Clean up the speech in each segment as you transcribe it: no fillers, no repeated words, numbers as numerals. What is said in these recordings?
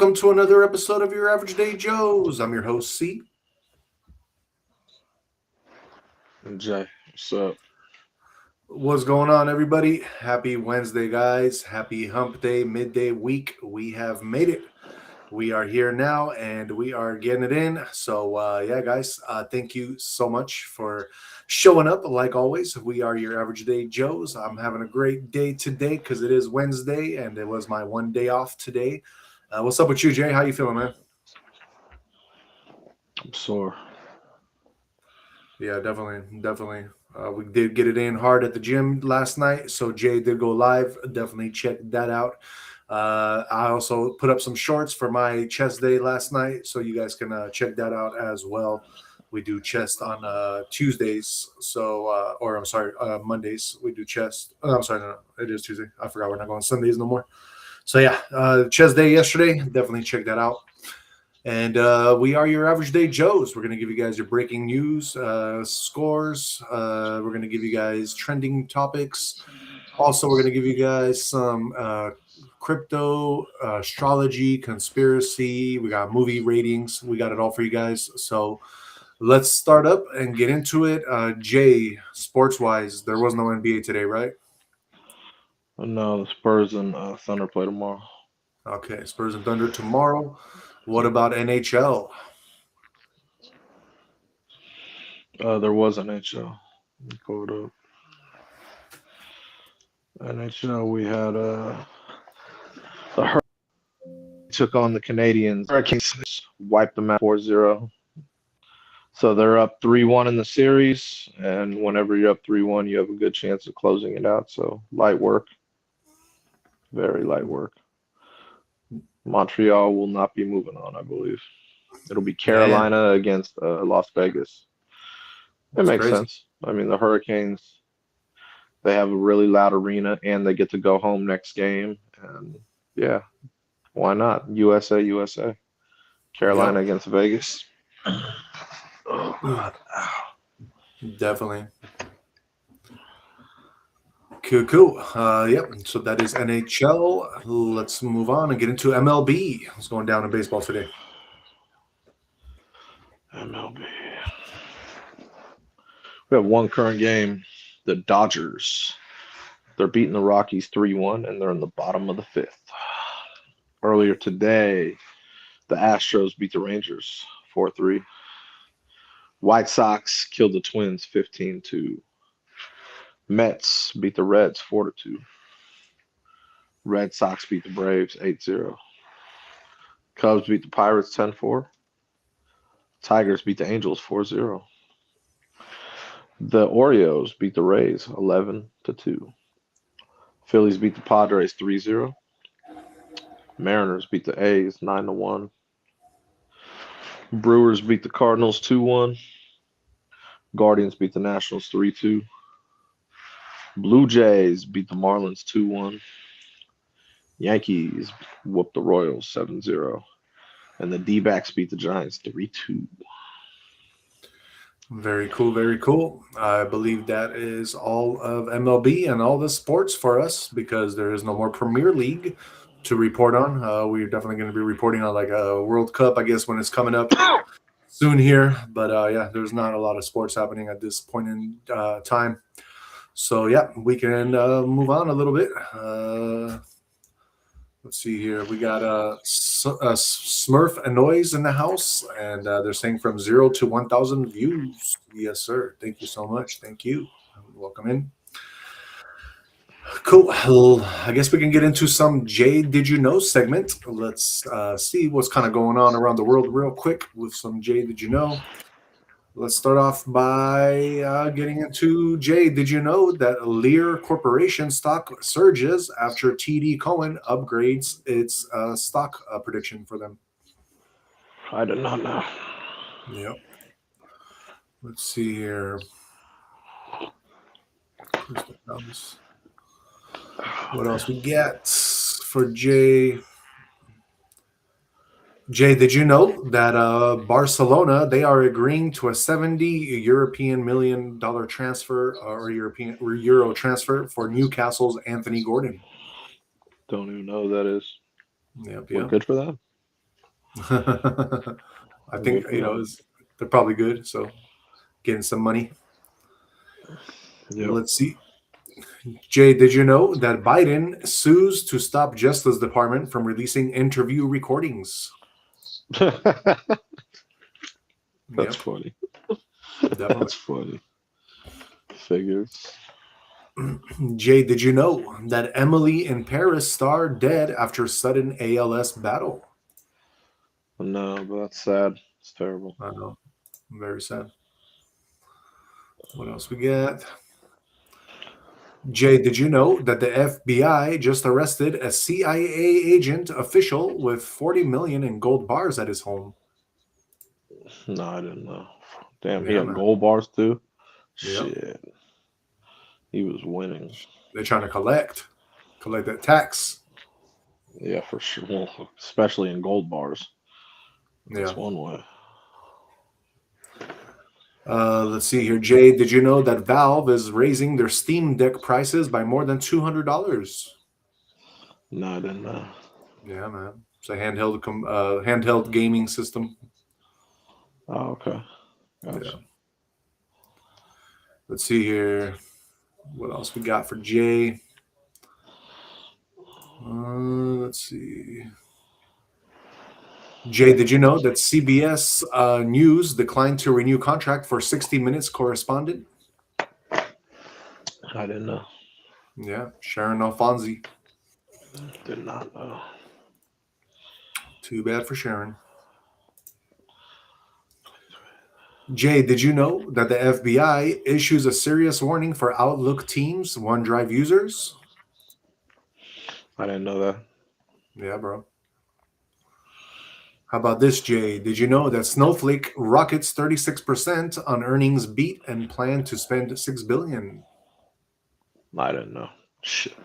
welcome to another episode of your Average Day Joes. I'm your host, C. And Jay, what's up? What's going on, everybody? Happy Wednesday, guys. Happy hump day, midday week. We have made it. We are here now, and we are getting it in. So, yeah, guys, thank you so much for showing up. Like always, we are your Average Day Joes. I'm having a great day today because it is Wednesday, and it was my one day off today. What's up with you, Jay? How you feeling, man? I'm sore. Yeah, definitely. We did get it in hard at the gym last night, so Jay did go live. Definitely check that out. I also put up some shorts for my chest day last night, so you guys can check that out as well. We do chest on Tuesdays, or I'm sorry, Mondays. We do chest. Oh, I'm sorry, no, it is Tuesday. I forgot we're not going Sundays no more. So yeah, chest day yesterday. Definitely check that out. And we are your Average Day Joes. We're going to give you guys your breaking news, scores. We're going to give you guys trending topics. Also, we're going to give you guys some crypto, astrology, conspiracy. We got movie ratings. We got it all for you guys. So let's start up and get into it. Jay, sports-wise, there was no NBA today, right? No, the Spurs and Thunder play tomorrow. Okay, Spurs and Thunder tomorrow. What about NHL? There was NHL. Let me pull it up. NHL, we had the Hurricanes took on the Canadians. Hurricanes wiped them out 4-0. So they're up 3-1 in the series, and whenever you're up 3-1, you have a good chance of closing it out. So light work, very light work. Montreal will not be moving on, I believe. It'll be Carolina against Las Vegas. It makes sense. I mean, the Hurricanes, they have a really loud arena, and they get to go home next game. And yeah, why not? USA, USA. Carolina against Vegas. Oh, God. Definitely. Cool. Yep. So that is NHL. Let's move on and get into MLB. What's going down in baseball today? MLB. We have one current game. The Dodgers. They're beating the Rockies 3-1, and they're in the bottom of the fifth. Earlier today, the Astros beat the Rangers 4-3. White Sox killed the Twins 15-2. Mets beat the Reds 4-2. Red Sox beat the Braves 8-0. Cubs beat the Pirates 10-4. Tigers beat the Angels 4-0. The Orioles beat the Rays 11-2. Phillies beat the Padres 3-0. Mariners beat the A's 9-1. Brewers beat the Cardinals 2-1. Guardians beat the Nationals 3-2. Blue Jays beat the Marlins 2-1. Yankees whooped the Royals 7-0. And the D-backs beat the Giants 3-2. Very cool, very cool. I believe that is all of MLB and all the sports for us because there is no more Premier League to report on. We're definitely going to be reporting on like a World Cup, I guess, when it's coming up soon here. But yeah, there's not a lot of sports happening at this point in time. So yeah, we can move on a little bit. Let's see here. We got Smurf and Noise in the house, and they're saying from 0 to 1,000 views. Yes, sir. Thank you so much. Thank you. Welcome in. Cool. Well, I guess we can get into some Jay Did You Know segment. Let's see what's kind of going on around the world real quick with some Jay Did You Know. Let's start off by getting into Jay. Did you know that Lear Corporation stock surges after TD Cowen upgrades its stock prediction for them? I did not know. Yep. Let's see here. What else we get for Jay? Jay, did you know that Barcelona, they are agreeing to a $70 million transfer or Euro transfer for Newcastle's Anthony Gordon? Don't even know who that is. Yep, We're good for that. I think they're probably good. So getting some money. Yep. Let's see. Jay, did you know that Biden sues to stop Justice Department from releasing interview recordings? That's Yep, funny. definitely. That's funny. Figures. Jay, did you know that Emily in Paris star dead after sudden ALS battle? No, but that's sad. It's terrible. I know. Very sad. What else we got? Jay, did you know that the FBI just arrested a CIA agent official with 40 million in gold bars at his home? No, I didn't know. Damn, he Yeah, had man. gold bars too. Yep. Shit, he was winning. They're trying to collect that tax. Yeah, for sure. Well, especially in gold bars. Yeah. That's one way. Let's see here. Jay, did you know that Valve is raising their Steam Deck prices by more than $200? No, I didn't know. Yeah, man. It's a handheld gaming system. Oh, okay. Yeah. Gotcha. Let's see here. What else we got for Jay? Let's see. Jay, did you know that CBS News declined to renew contract for 60 Minutes correspondent? I didn't know. Yeah, Sharon Alfonsi. Did not know. Too bad for Sharon. Jay, did you know that the FBI issues a serious warning for Outlook Teams OneDrive users? I didn't know that. Yeah, bro. How about this, Jay? Did you know that Snowflake rockets 36% on earnings beat and plan to spend 6 billion? I didn't know. Shit,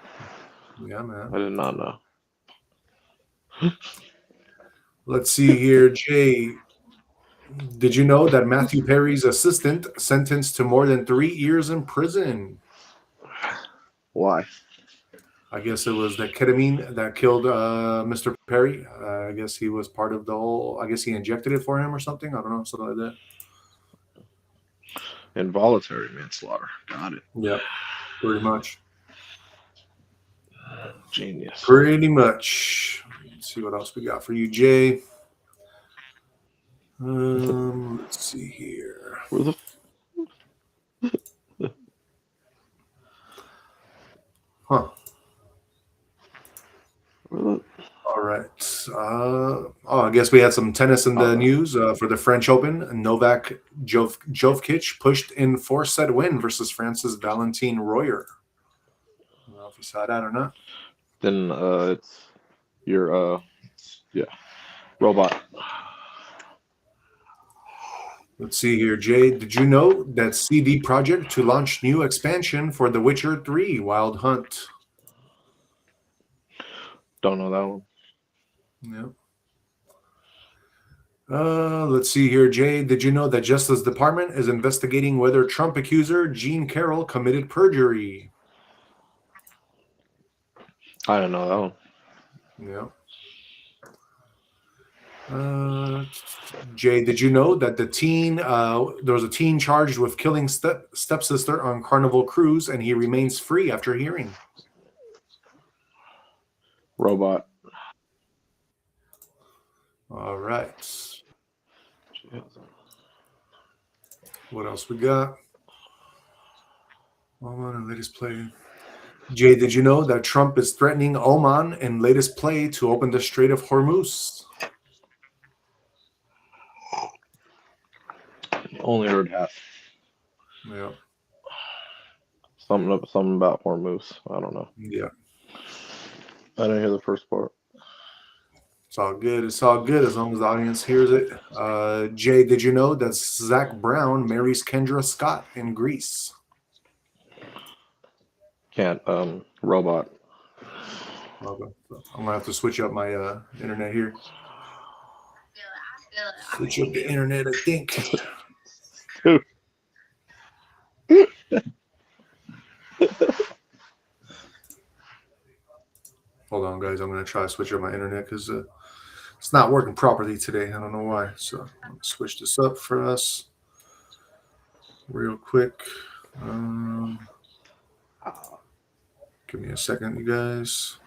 Yeah, man. I did not know. Let's see here, Jay. Did you know that Matthew Perry's assistant sentenced to more than 3 years in prison? Why? I guess it was that ketamine that killed Mr. Perry. I guess he was part of the whole. I guess he injected it for him or something. I don't know, something like that. Involuntary manslaughter. Got it. Yeah, pretty much. Genius. Pretty much. Let's see what else we got for you, Jay. Let's see here. Where the Huh. where the All right. I guess we had some tennis in the news for the French Open. Novak Djokovic pushed in 4-set win versus France's Valentin Royer. I don't know if you saw that or not. then it's your yeah, robot. Let's see here, Jay. Did you know that CD Projekt to launch new expansion for The Witcher 3 Wild Hunt? Don't know that one. Yeah. Let's see here, Jay. Did you know that Justice Department is investigating whether Trump accuser Jean Carroll committed perjury? I didn't know that one. Yeah. Jay, did you know that there was a teen charged with killing stepsister on Carnival Cruise, and he remains free after hearing? Robot. All right. What else we got? Oman and latest play. Jay, did you know that Trump is threatening Oman in latest play to open the Strait of Hormuz? Only heard half. Yeah. Something about Hormuz. I don't know. Yeah. I didn't hear the first part. It's all good. It's all good as long as the audience hears it. Jay, did you know that Zach Brown marries Kendra Scott in Greece? Can't. Robot. Okay. I'm gonna have to switch up my internet here. Switch up the internet, I think. Hold on, guys. I'm gonna try to switch up my internet because It's not working properly today. I don't know why. So let me switch this up for us real quick. Give me a second, you guys.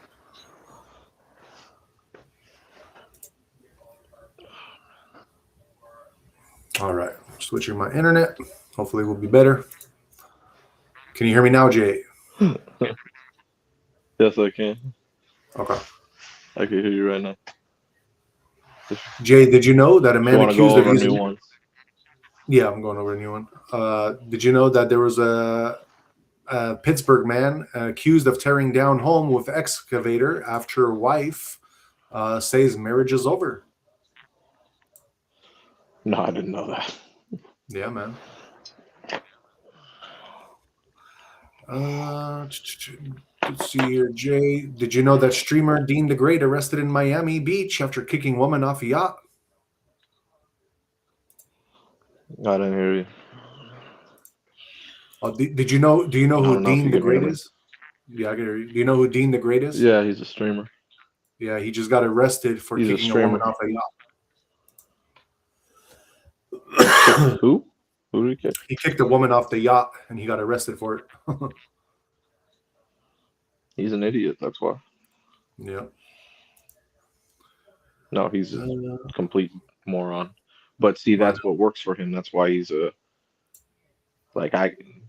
All right, switching my internet. Hopefully, we'll be better. Can you hear me now, Jay? Yes, I can. Okay. I can hear you right now. Jay, did you know that a If you man want to go accused of over new using? ones. Yeah, I'm going over a new one. Did you know that there was a Pittsburgh man accused of tearing down home with excavator after wife says marriage is over? No, I didn't know that. Yeah, man. Let's see here, Jay. Did you know that streamer Dean the Great arrested in Miami Beach after kicking woman off a yacht? I didn't hear you. Did you know? Do you know I who don't know if Dean you the can hear Great me. is? Yeah, I can hear you. Do you know who Dean the Great is? Yeah, he's a streamer. Yeah, he just got arrested for He's a kicking a woman streamer. off a yacht. Who? Who did he kick? He kicked a woman off the yacht and he got arrested for it. He's an idiot. That's why. Yeah. No, he's a complete moron. But see, that's what works for him. That's why he's a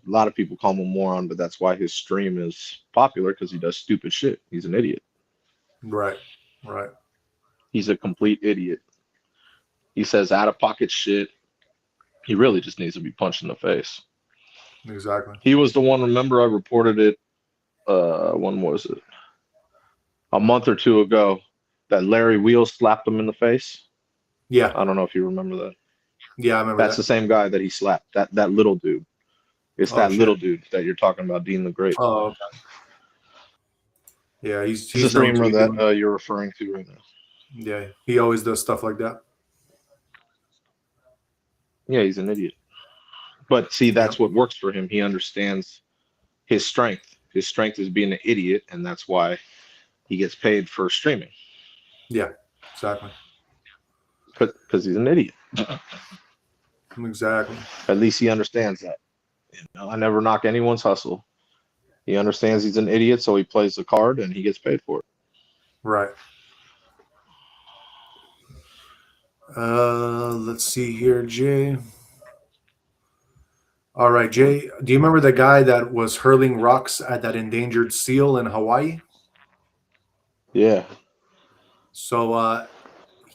lot of people call him a moron, but that's why his stream is popular because he does stupid shit. He's an idiot. Right. Right. He's a complete idiot. He says out of pocket shit. He really just needs to be punched in the face. Exactly. He was the one, remember I reported it, when was it? A month or two ago, that Larry Wheels slapped him in the face. Yeah. I don't know if you remember that. Yeah, I remember That's the same guy that he slapped. That little dude. It's that little dude that you're talking about, Dean the Great. Oh, okay. Yeah, he's the known to streamer be that doing, you're referring to right now. yeah, he always does stuff like that. Yeah, he's an idiot. But see, that's what works for him. He understands his strength. His strength is being an idiot, and that's why he gets paid for streaming. Yeah, exactly. Because he's an idiot. Exactly. At least he understands that. I never knock anyone's hustle. He understands he's an idiot, so he plays the card and he gets paid for it. Right. Let's see here, Jay. All right, Jay. Do you remember the guy that was hurling rocks at that endangered seal in Hawaii? Yeah. So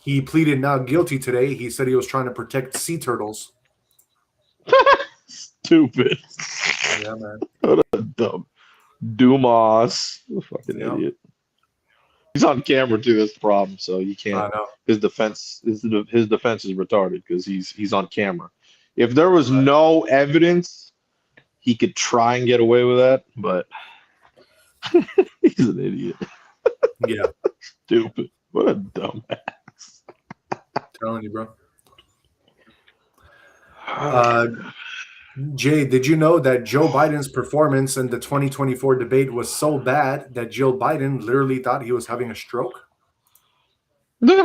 he pleaded not guilty today. He said he was trying to protect sea turtles. Stupid. Yeah, man. What a dumb Dumas. Fucking idiot. He's on camera too. That's the problem. So you can't. I know. His defense is retarded because he's on camera. If there was no evidence, he could try and get away with that, but he's an idiot. Yeah. Stupid. What a dumbass. Telling you, bro. Jay, did you know that Joe Biden's performance in the 2024 debate was so bad that Jill Biden literally thought he was having a stroke? That's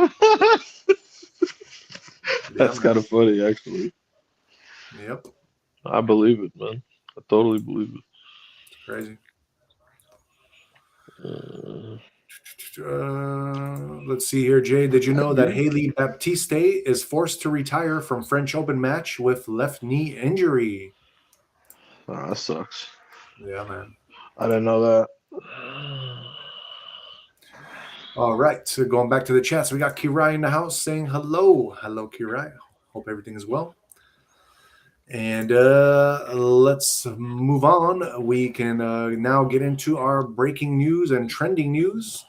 kind of funny, actually. Yep. I believe it, man. I totally believe it. It's crazy. Let's see here, Jay. Did you know that Haley Baptiste is forced to retire from French Open match with left knee injury? Oh, that sucks. Yeah, man. I didn't know that. All right. So going back to the chat, so we got Kirai in the house saying hello. Hello, Kirai. Hope everything is well. And let's move on. We can now get into our breaking news and trending news.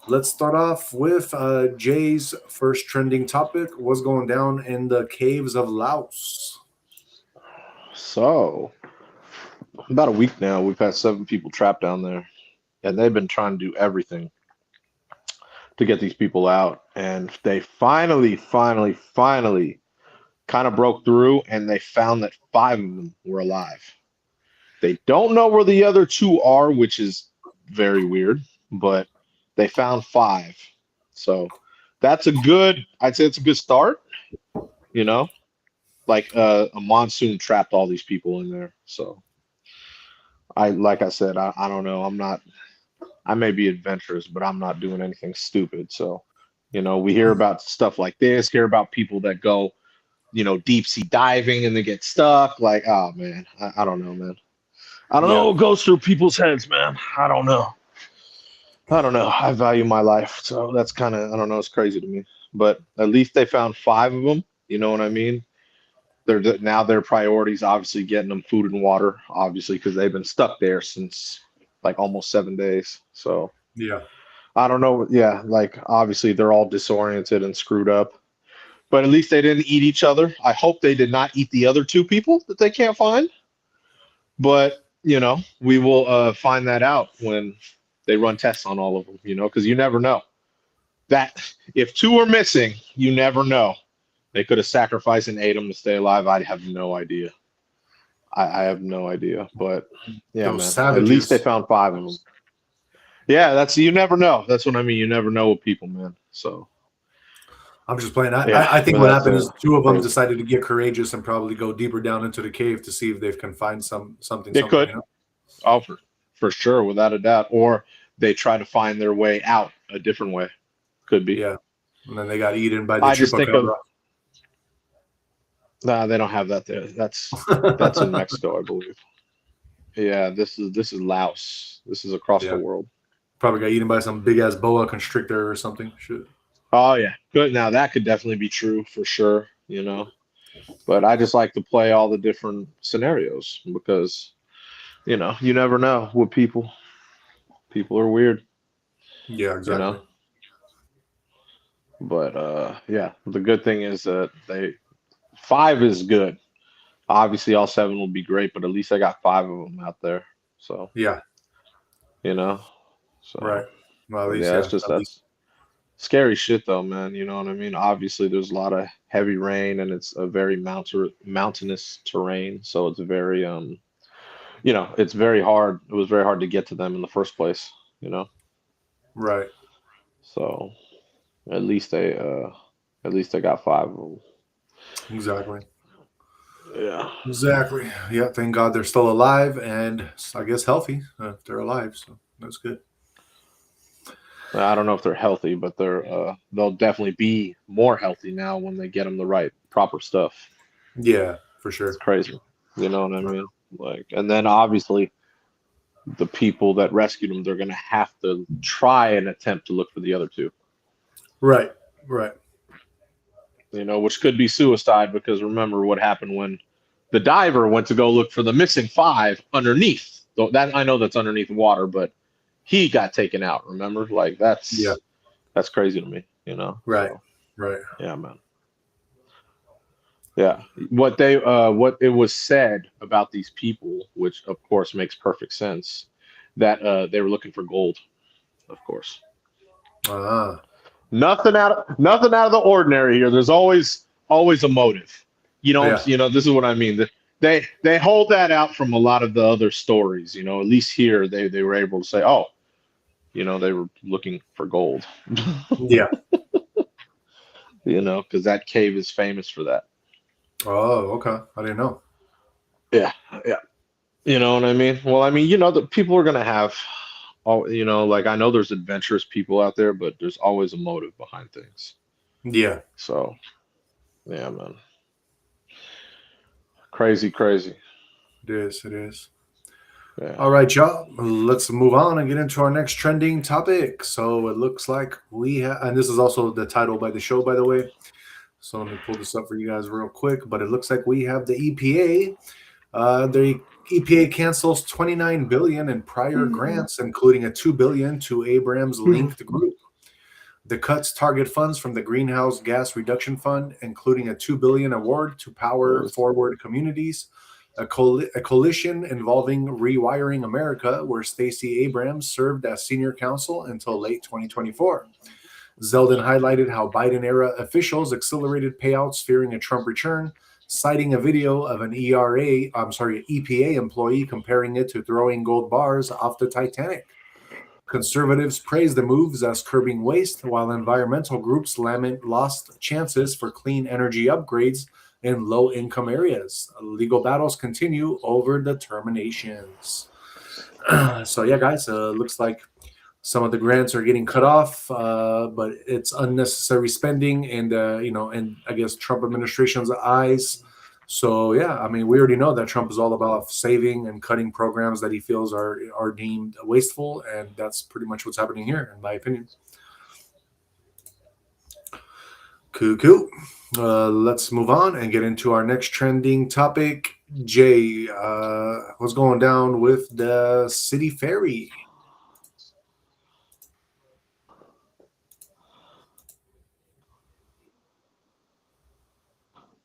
Let's start off with Jay's first trending topic. What's going down in the caves of Laos? So, about a week now, we've had 7 people trapped down there, and they've been trying to do everything to get these people out. And they finally kind of broke through, and they found that 5 of them were alive. They don't know where the other 2 are, which is very weird, but they found 5. So I'd say it's a good start, you know, like a monsoon trapped all these people in there. So like I said, I don't know. I may be adventurous, but I'm not doing anything stupid. So, we hear about stuff like this, hear about people that go, deep sea diving and they get stuck. Like, oh man, I don't know, man. I don't know Yeah. what goes through people's heads, man. I don't know. I value my life. So that's kind of, I don't know, it's crazy to me. But at least they found 5 of them. You know what I mean? Now their priorities obviously getting them food and water, obviously, because they've been stuck there since like almost 7 days. So Yeah. I don't know. Yeah, like obviously they're all disoriented and screwed up. But at least they didn't eat each other. I hope they did not eat the other 2 people that they can't find. But, we will find that out when they run tests on all of them, because you never know. That if 2 are missing, you never know. They could have sacrificed and ate them to stay alive. I have no idea. I have no idea. But yeah, Those man. At least they savages. found 5 of them. Yeah, you never know. That's what I mean. You never know with people, man. So I'm just playing. yeah, I think but what that's happened is 2 of them crazy. decided to get courageous and probably go deeper down into the cave to see if they can find something. They could. You know? Oh, for sure, without a doubt. Or they try to find their way out a different way. Could be. Yeah. And then they got eaten by the I just think of chupacabra. nah, they don't have that there. That's in Mexico, I believe. Yeah, this is Laos. This is across the Yeah. world. Probably got eaten by some big ass boa constrictor or something. Shit. Oh yeah, good. Now that could definitely be true for sure. But I just like to play all the different scenarios because you never know with people. People are weird, Yeah, you exactly. know. But yeah, the good thing is that 5 is good. Obviously, all 7 will be great, but at least I got 5 of them out there. So Yeah. you know, Right. so Well, at but least yeah, yeah. At least. that's scary shit though, man. You know what I mean? Obviously, there's a lot of heavy rain, and it's a very mountainous terrain, so it's very it's very hard. It was very hard to get to them in the first place. Right. So at least they got 5 of them. Exactly. Yeah. Exactly. Yeah. Thank God they're still alive and I guess healthy. If they're alive, so that's good. I don't know if they're healthy, but they'll definitely be more healthy now when they get them the right proper stuff. Yeah, for It's sure. crazy. You know what I mean? Like, and then obviously the people that rescued them, they're gonna have to try and attempt to look for the other 2. Right. Right. Which could be suicide because remember what happened when the diver went to go look for the missing 5 underneath. Though that I know that's underneath water, but he got taken out. Remember, like Yeah. that's crazy to me. Right. So Right. yeah, man. Yeah, what it was said about these people, which of course makes perfect sense, that they were looking for gold, of course. Ah. Nothing out of the ordinary here. There's always a motive. Yeah. This is what I mean. They hold that out from a lot of the other stories. At least here they were able to say, oh, they were looking for gold. Yeah. Because that cave is famous for that. Oh, okay. I didn't know. Yeah, yeah. You know what I mean? Well, I mean, the people are gonna have all, like I know there's adventurous people out there, but there's always a motive behind things. Yeah. So, yeah, man. Crazy, crazy. It is. It is. Yeah. All right, y'all. Let's move on and get into our next trending topic. So it looks like we have, and this is also the title by the show, by the way. So let me pull this up for you guys real quick. But it looks like we have the EPA. The EPA cancels $29 billion in prior grants, including a $2 billion to Abrams linked group. The cuts target funds from the Greenhouse Gas Reduction Fund, including a $2 billion award to Power Forward Communities, a coalition involving Rewiring America, where Stacey Abrams served as senior counsel until late 2024. Zeldin highlighted how Biden-era officials accelerated payouts fearing a Trump return, citing a video of an EPA employee comparing it to throwing gold bars off the Titanic. Conservatives praise the moves as curbing waste, while environmental groups lament lost chances for clean energy upgrades in low-income areas. Legal battles continue over determinations. So yeah, guys, looks like some of the grants are getting cut off, but it's unnecessary spending, and and I guess Trump administration's eyes. So yeah, I mean, we already know that Trump is all about saving and cutting programs that he feels are deemed wasteful, and that's pretty much what's happening here, in my opinion. Cool. Let's move on and get into our next trending topic. Jay, what's going down with the city ferry?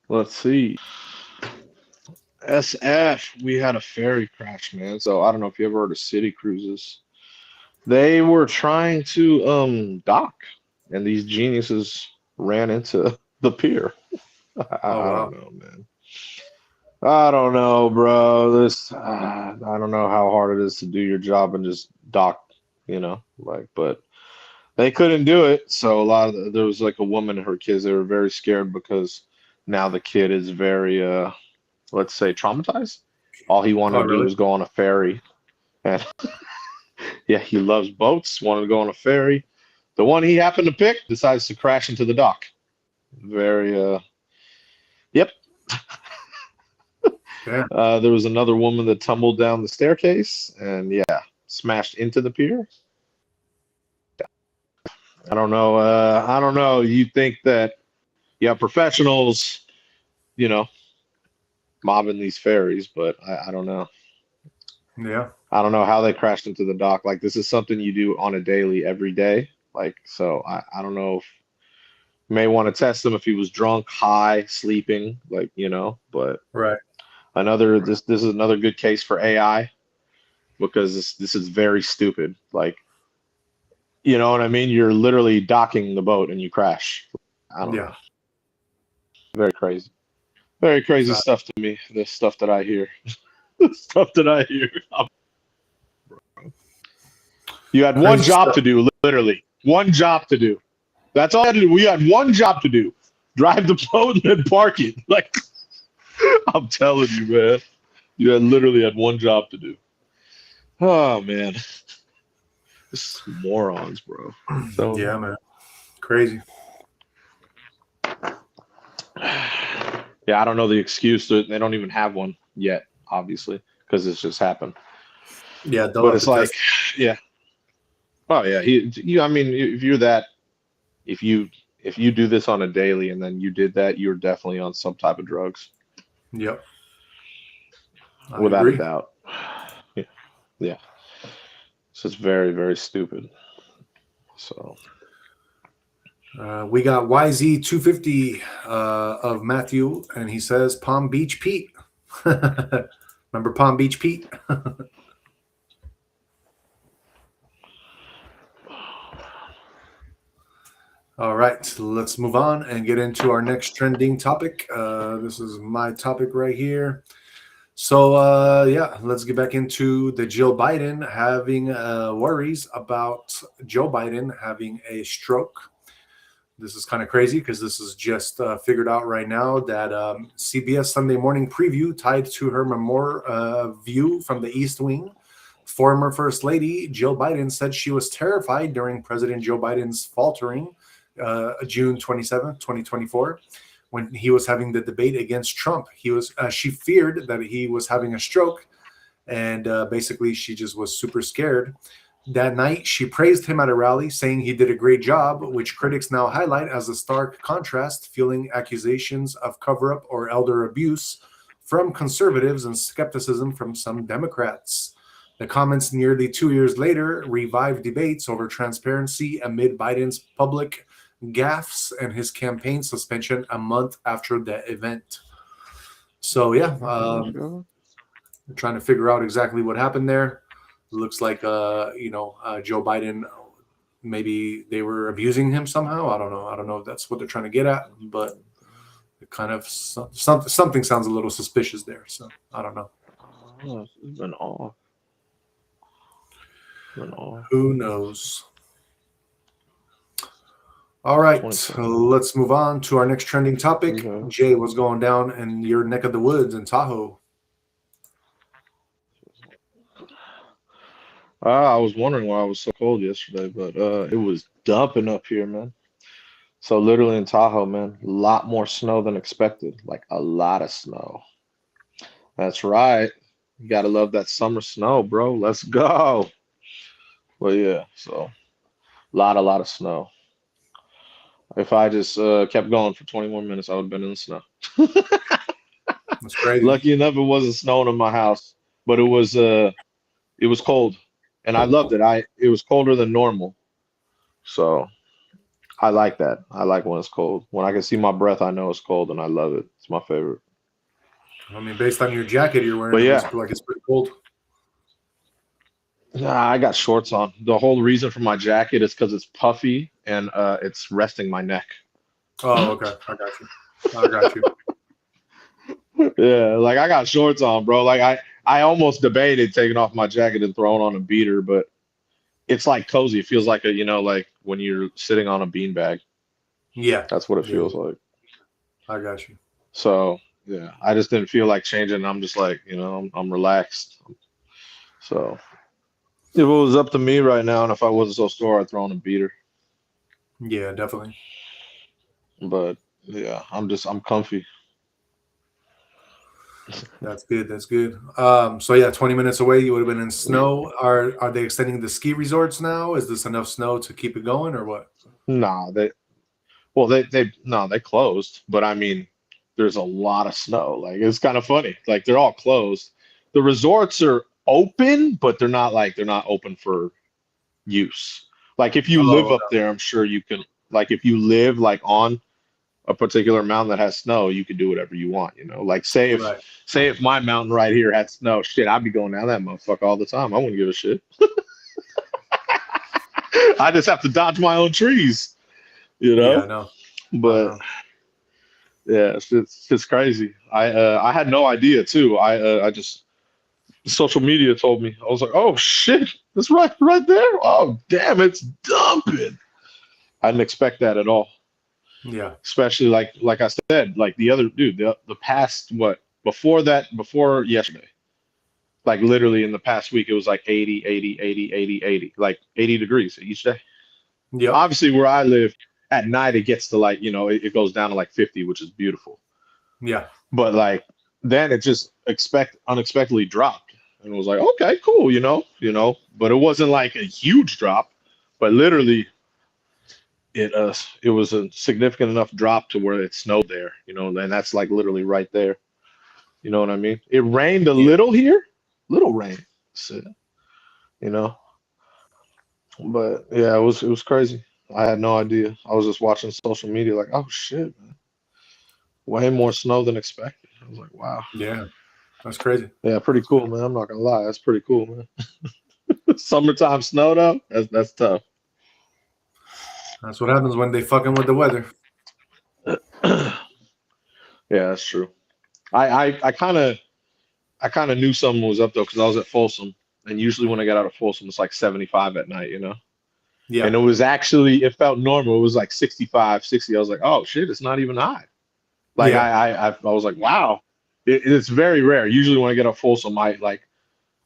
Let's see. SF, we had a ferry crash, man. So I don't know if you ever heard of city cruises. They were trying to dock, and these geniuses ran into the pier. Oh I wow. don't know, man. I don't know, bro. I don't know how hard it is to do your job and just dock, but they couldn't do it. So there was like a woman and her kids, they were very scared because now the kid is very, let's say, traumatized. All he wanted Oh to do really? was go on a ferry. And yeah, he loves boats, wanted to go on a ferry. The one he happened to pick decides to crash into the dock. Very, yep. Yeah. There was another woman that tumbled down the staircase and yeah, smashed into the pier. I don't know. I don't know. You think that you have professionals, you know, mobbing these ferries, but I don't know. Yeah. I don't know how they crashed into the dock. Like this is something you do on a daily, every day. Like so, I don't know if you may want to test him if he was drunk, high, sleeping, But Right. this is another good case for AI because this is very stupid. Like you know what I mean? You're literally docking the boat and you crash. I don't Yeah. know. Very crazy. Very crazy Exactly. stuff to me. The stuff that I hear. The stuff that I hear. You had one Crazy job stuff. to do, literally. One job to do. That's all I had to do. We had one job to do. Drive the boat and then park it. Like I'm telling you, man. You had literally had one job to do. Oh man. This is morons, bro. So Yeah, man. Crazy. yeah, I don't know the excuse. They don't even have one yet, obviously, because it's just happened. Yeah, they'll But have it's to test. like, yeah. Oh yeah. I mean, if you're that, if you if you do this on a daily and then you did that, you're definitely on some type of drugs, Yep. I without a agree. doubt. Yeah. Yeah. So it's very, very stupid. So We got YZ250 of Matthew, and he says Palm Beach Pete. Remember Palm Beach Pete? All right, let's move on and get into our next trending topic. This is my topic right here. So, yeah, let's get back into the Jill Biden having worries about Joe Biden having a stroke. This is kind of crazy because this is just figured out right now that CBS Sunday Morning Preview tied to her memoir view from the East Wing. Former First Lady Jill Biden said she was terrified during President Joe Biden's faltering June 27th, 2024, when he was having the debate against Trump. She feared that he was having a stroke, and basically she just was super scared. That night, she praised him at a rally, saying he did a great job, which critics now highlight as a stark contrast, fueling accusations of cover up or elder abuse from conservatives and skepticism from some Democrats. The comments nearly 2 years later revived debates over transparency amid Biden's public gaffes and his campaign suspension a month after the event. So, yeah, trying to figure out exactly what happened there. Looks like Joe Biden, maybe they were abusing him somehow. I don't know. I don't know if that's what they're trying to get at, but it kind of something sounds a little suspicious there. So I don't know. it's been off. Who knows? All right, let's move on to our next trending topic. Okay. Jay, what's going down in your neck of the woods in Tahoe? I was wondering why it was so cold yesterday, but it was dumping up here, man. So literally in Tahoe, man, a lot more snow than expected. Like a lot of snow. That's right. You gotta love that summer snow, bro. Let's go. But yeah, so a lot of snow. If I just kept going for 20 more minutes, I would have been in the snow. That's crazy. Lucky enough, it wasn't snowing in my house, but it was cold, and I loved it. It was colder than normal, so I like that. I like when it's cold. When I can see my breath, I know it's cold, and I love it. It's my favorite. I mean, based on your jacket you're wearing, But it yeah, looks like it's pretty cold. nah, I got shorts on. The whole reason for my jacket is because it's puffy and it's resting my neck. Oh, okay. I got you. I got you. Yeah, like I got shorts on, bro. Like I almost debated taking off my jacket and throwing on a beater, but it's like cozy. It feels like like when you're sitting on a beanbag. Yeah. That's what it feels like. I got you. So yeah, I just didn't feel like changing. I'm just like, I'm relaxed. So if it was up to me right now, and if I wasn't so sore, I'd throw on a beater. Yeah, definitely. But yeah, I'm comfy. That's good. That's good. So yeah, 20 minutes away, you would have been in snow. Are they extending the ski resorts now? Is this enough snow to keep it going, or what? Nah, they closed, but I mean, there's a lot of snow. Like it's kind of funny. Like they're all closed. The resorts are open, but they're not open for use. Like if you live Oh, up there, I'm sure you can. Like if you live like on a particular mountain that has snow, you can do whatever you want. Like right. say if my mountain right here had snow, shit, I'd be going down that motherfucker all the time. I wouldn't give a shit. I just have to dodge my own trees, Yeah, I know. But yeah, it's crazy. I had no idea too. I just social media told me. I was like, oh shit, it's right there. Oh damn, it's dumping. I didn't expect that at all. Yeah. Especially like I said, like the other dude, the past before yesterday, like literally in the past week, it was like 80, 80, 80, 80, 80, like 80 degrees each day. Yep. Obviously, where I live at night, it gets to like, it goes down to like 50, which is beautiful. Yeah. But like then it just unexpectedly dropped, and it was like, okay, cool, But it wasn't like a huge drop, but literally it was a significant enough drop to where it snowed there, and that's like literally right there. You know what I mean? It rained a Yeah. little here, little rain, so, you know. But yeah, it was crazy. I had no idea. I was just watching social media, like, oh shit, man, way more snow than expected. I was like, wow. Yeah. That's crazy. Yeah, pretty cool, man. I'm not gonna lie, that's pretty cool, man. Summertime snow though, that's tough. That's what happens when they fucking with the weather. Yeah, that's true. I kind of knew something was up though because I was at Folsom, and usually when I got out of Folsom, it's like 75 at night. Yeah. And it felt normal. It was like 65, 60. I was like, oh shit, it's not even hot. Like Yeah. I was like, wow, it's very rare. Usually when I get up Folsom,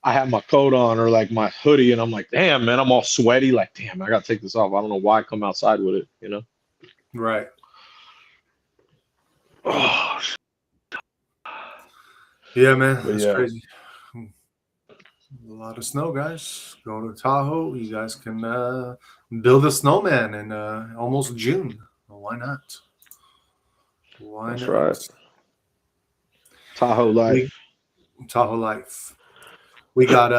I have my coat on or like my hoodie, and I'm like, damn man, I'm all sweaty. Like, damn, I gotta take this off. I don't know why I come outside with it. Right. Oh, Yeah, man. but That's yeah, crazy. A lot of snow, guys. Go to Tahoe. You guys can build a snowman in almost June. Well, why not? Why that's not? right. Tahoe life. Tahoe life. We got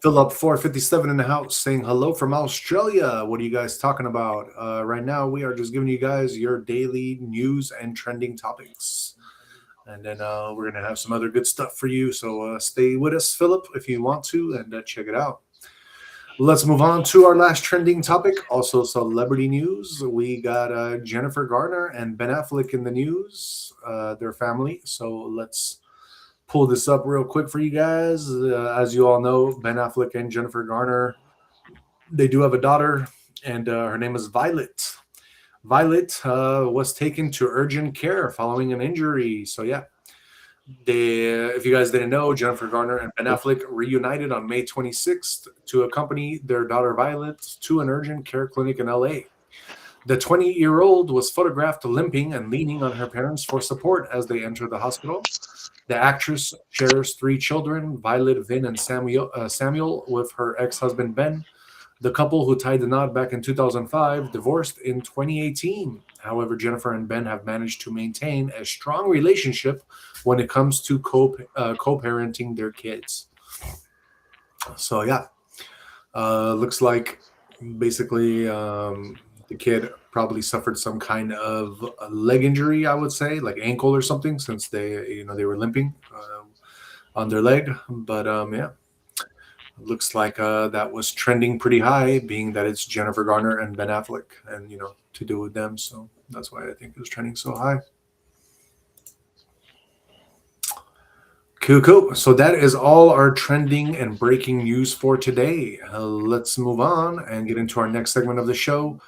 Philip 457 in the house saying hello from Australia. What are you guys talking about? Right now, we are just giving you guys your daily news and trending topics. And then we're going to have some other good stuff for you. So stay with us, Philip, if you want to, and check it out. Let's move on to our last trending topic, also celebrity news. We got Jennifer Garner and Ben Affleck in the news, their family. So let's pull this up real quick for you guys. As you all know, Ben Affleck and Jennifer Garner they do have a daughter, and her name is Violet. Violet was taken to urgent care following an injury. So yeah, if you guys didn't know, Jennifer Garner and Ben Affleck reunited on May 26th to accompany their daughter Violet to an urgent care clinic in LA. The 20-year-old was photographed limping and leaning on her parents for support as they entered the hospital. The actress shares 3 children, Violet, Vin, and Samuel, with her ex-husband Ben. The couple, who tied the knot back in 2005, divorced in 2018. However, Jennifer and Ben have managed to maintain a strong relationship when it comes to co-parenting their kids. So yeah, looks like basically the kid probably suffered some kind of a leg injury, I would say, like ankle or something, since they were limping on their leg. But yeah. Looks like that was trending pretty high, being that it's Jennifer Garner and Ben Affleck, and to do with them. So that's why I think it was trending so high. Cool. So that is all our trending and breaking news for today. Let's move on and get into our next segment of the show.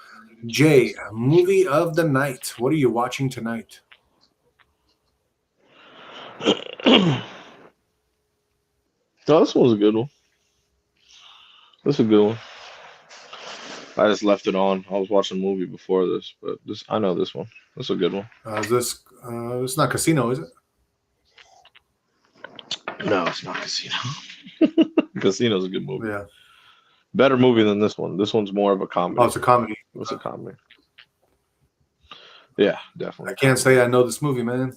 Jay, movie of the night. What are you watching tonight? No, this one's a good one. That's a good one. I just left it on. I was watching a movie before this, but I know this one. That's a good one. Is this? It's not Casino, is it? No, it's not Casino. Casino's a good movie. Yeah. Better movie than this one. This one's more of a comedy. Oh, it's a comedy. It's a comedy. Yeah, definitely. I can't say I know this movie, man.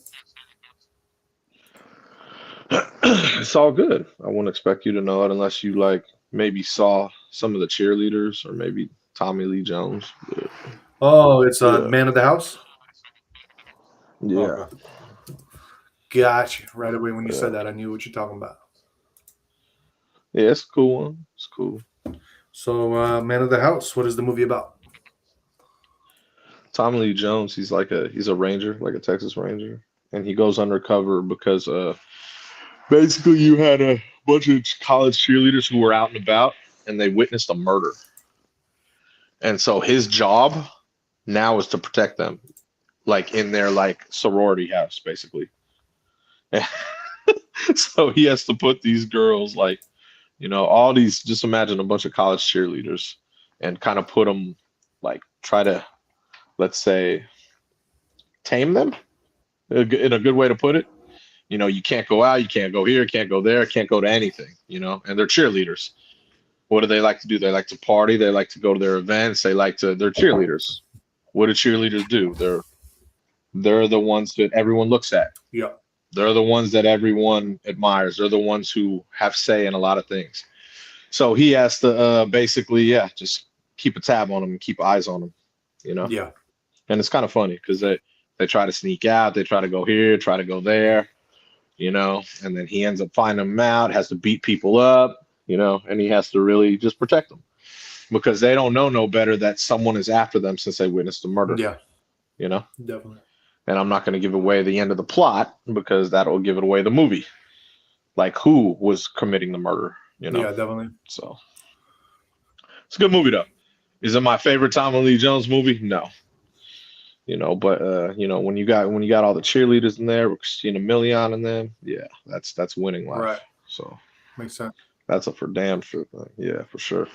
It's all good. I wouldn't expect you to know it unless you maybe saw some of the cheerleaders or maybe Tommy Lee Jones. But, oh, it's Man of the House? Yeah. Oh, gotcha. Right away when you said that, I knew what you're talking about. Yeah, it's a cool one. It's cool. So, Man of the House, what is the movie about? Tommy Lee Jones, he's a ranger, like a Texas Ranger, and he goes undercover because basically you had a bunch of college cheerleaders who were out and about, and they witnessed a murder. And so his job now is to protect them, like in their sorority house, basically. So he has to put these girls all these, just imagine a bunch of college cheerleaders and kind of put them try to, let's say, tame them in a good way to put it. You can't go out, you can't go here, can't go there, can't go to anything, and they're cheerleaders. What do they like to do? They like to party. They like to go to their events. They're cheerleaders. What do cheerleaders do? They're the ones that everyone looks at. Yeah. They're the ones that everyone admires. They're the ones who have say in a lot of things. So he has to basically, just keep a tab on them and keep eyes on them, Yeah. And it's kind of funny because they try to sneak out. They try to go here, try to go there, and then he ends up finding them out, has to beat people up, and he has to really just protect them because they don't know no better that someone is after them since they witnessed a murder. Yeah. Definitely. And I'm not going to give away the end of the plot because that'll give it away the movie. Like who was committing the murder, Yeah, definitely. So it's a good movie though. Is it my favorite Tommy Lee Jones movie? No. But when you got all the cheerleaders in there with Christina Milian in them, yeah, that's winning life. Right. So makes sense. That's a for damn sure thing. Yeah, for sure.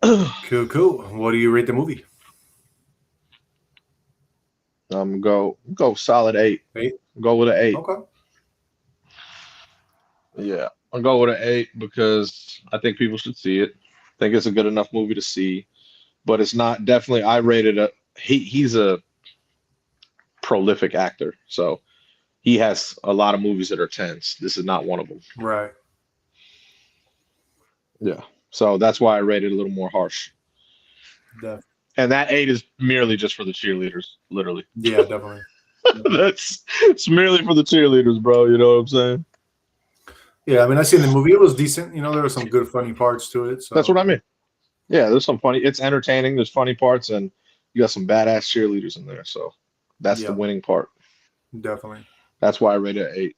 Cool. What do you rate the movie? Go solid 8. 8? Go with an 8. Okay. Yeah, I'll go with an 8 because I think people should see it. I think it's a good enough movie to see, but it's not definitely. I rated it. He's a prolific actor, so he has a lot of movies that are 10s. This is not one of them. Right. Yeah, so that's why I rated it a little more harsh. Definitely. And that 8 is merely just for the cheerleaders, literally. Yeah, definitely. It's merely for the cheerleaders, bro. You know what I'm saying? Yeah, I mean, I seen the movie. It was decent. There were some good, funny parts to it. So. That's what I mean. Yeah, there's some funny. It's entertaining. There's funny parts, and you got some badass cheerleaders in there. So that's the winning part. Definitely. That's why I rated it 8.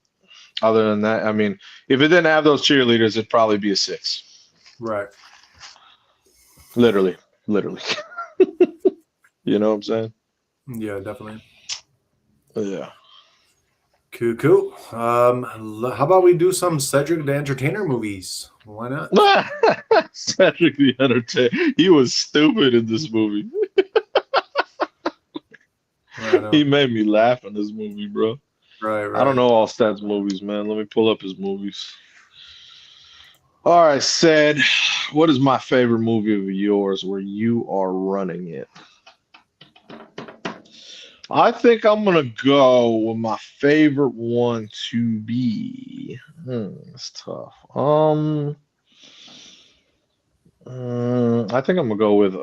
Other than that, I mean, if it didn't have those cheerleaders, it'd probably be a 6. Right. Literally. You know what I'm saying? Yeah, definitely. Yeah. Cool. How about we do some Cedric the Entertainer movies? Why not? Cedric the Entertainer. He was stupid in this movie. I know. He made me laugh in this movie, bro. Right. I don't know all Stats movies, man. Let me pull up his movies. All right, Ced, what is my favorite movie of yours where you are running it? I think I'm gonna go with my favorite one to be. It's tough. I think I'm gonna go with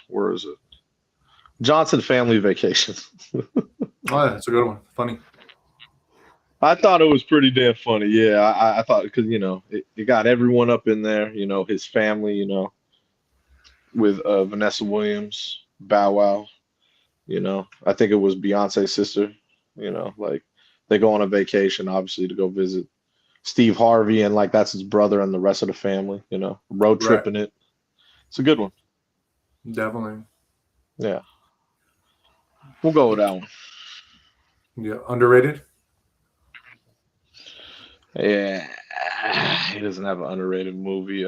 where is it? Johnson Family Vacation. Oh, yeah, it's a good one. Funny. I thought it was pretty damn funny. Yeah, I thought because it got everyone up in there. His family. With Vanessa Williams, Bow Wow. I think it was Beyonce's sister. Like they go on a vacation, obviously, to go visit Steve Harvey, and like that's his brother and the rest of the family. Road Right. tripping it. It's a good one. Definitely. Yeah, we'll go with that one. Yeah. Underrated? Yeah, he doesn't have an underrated movie.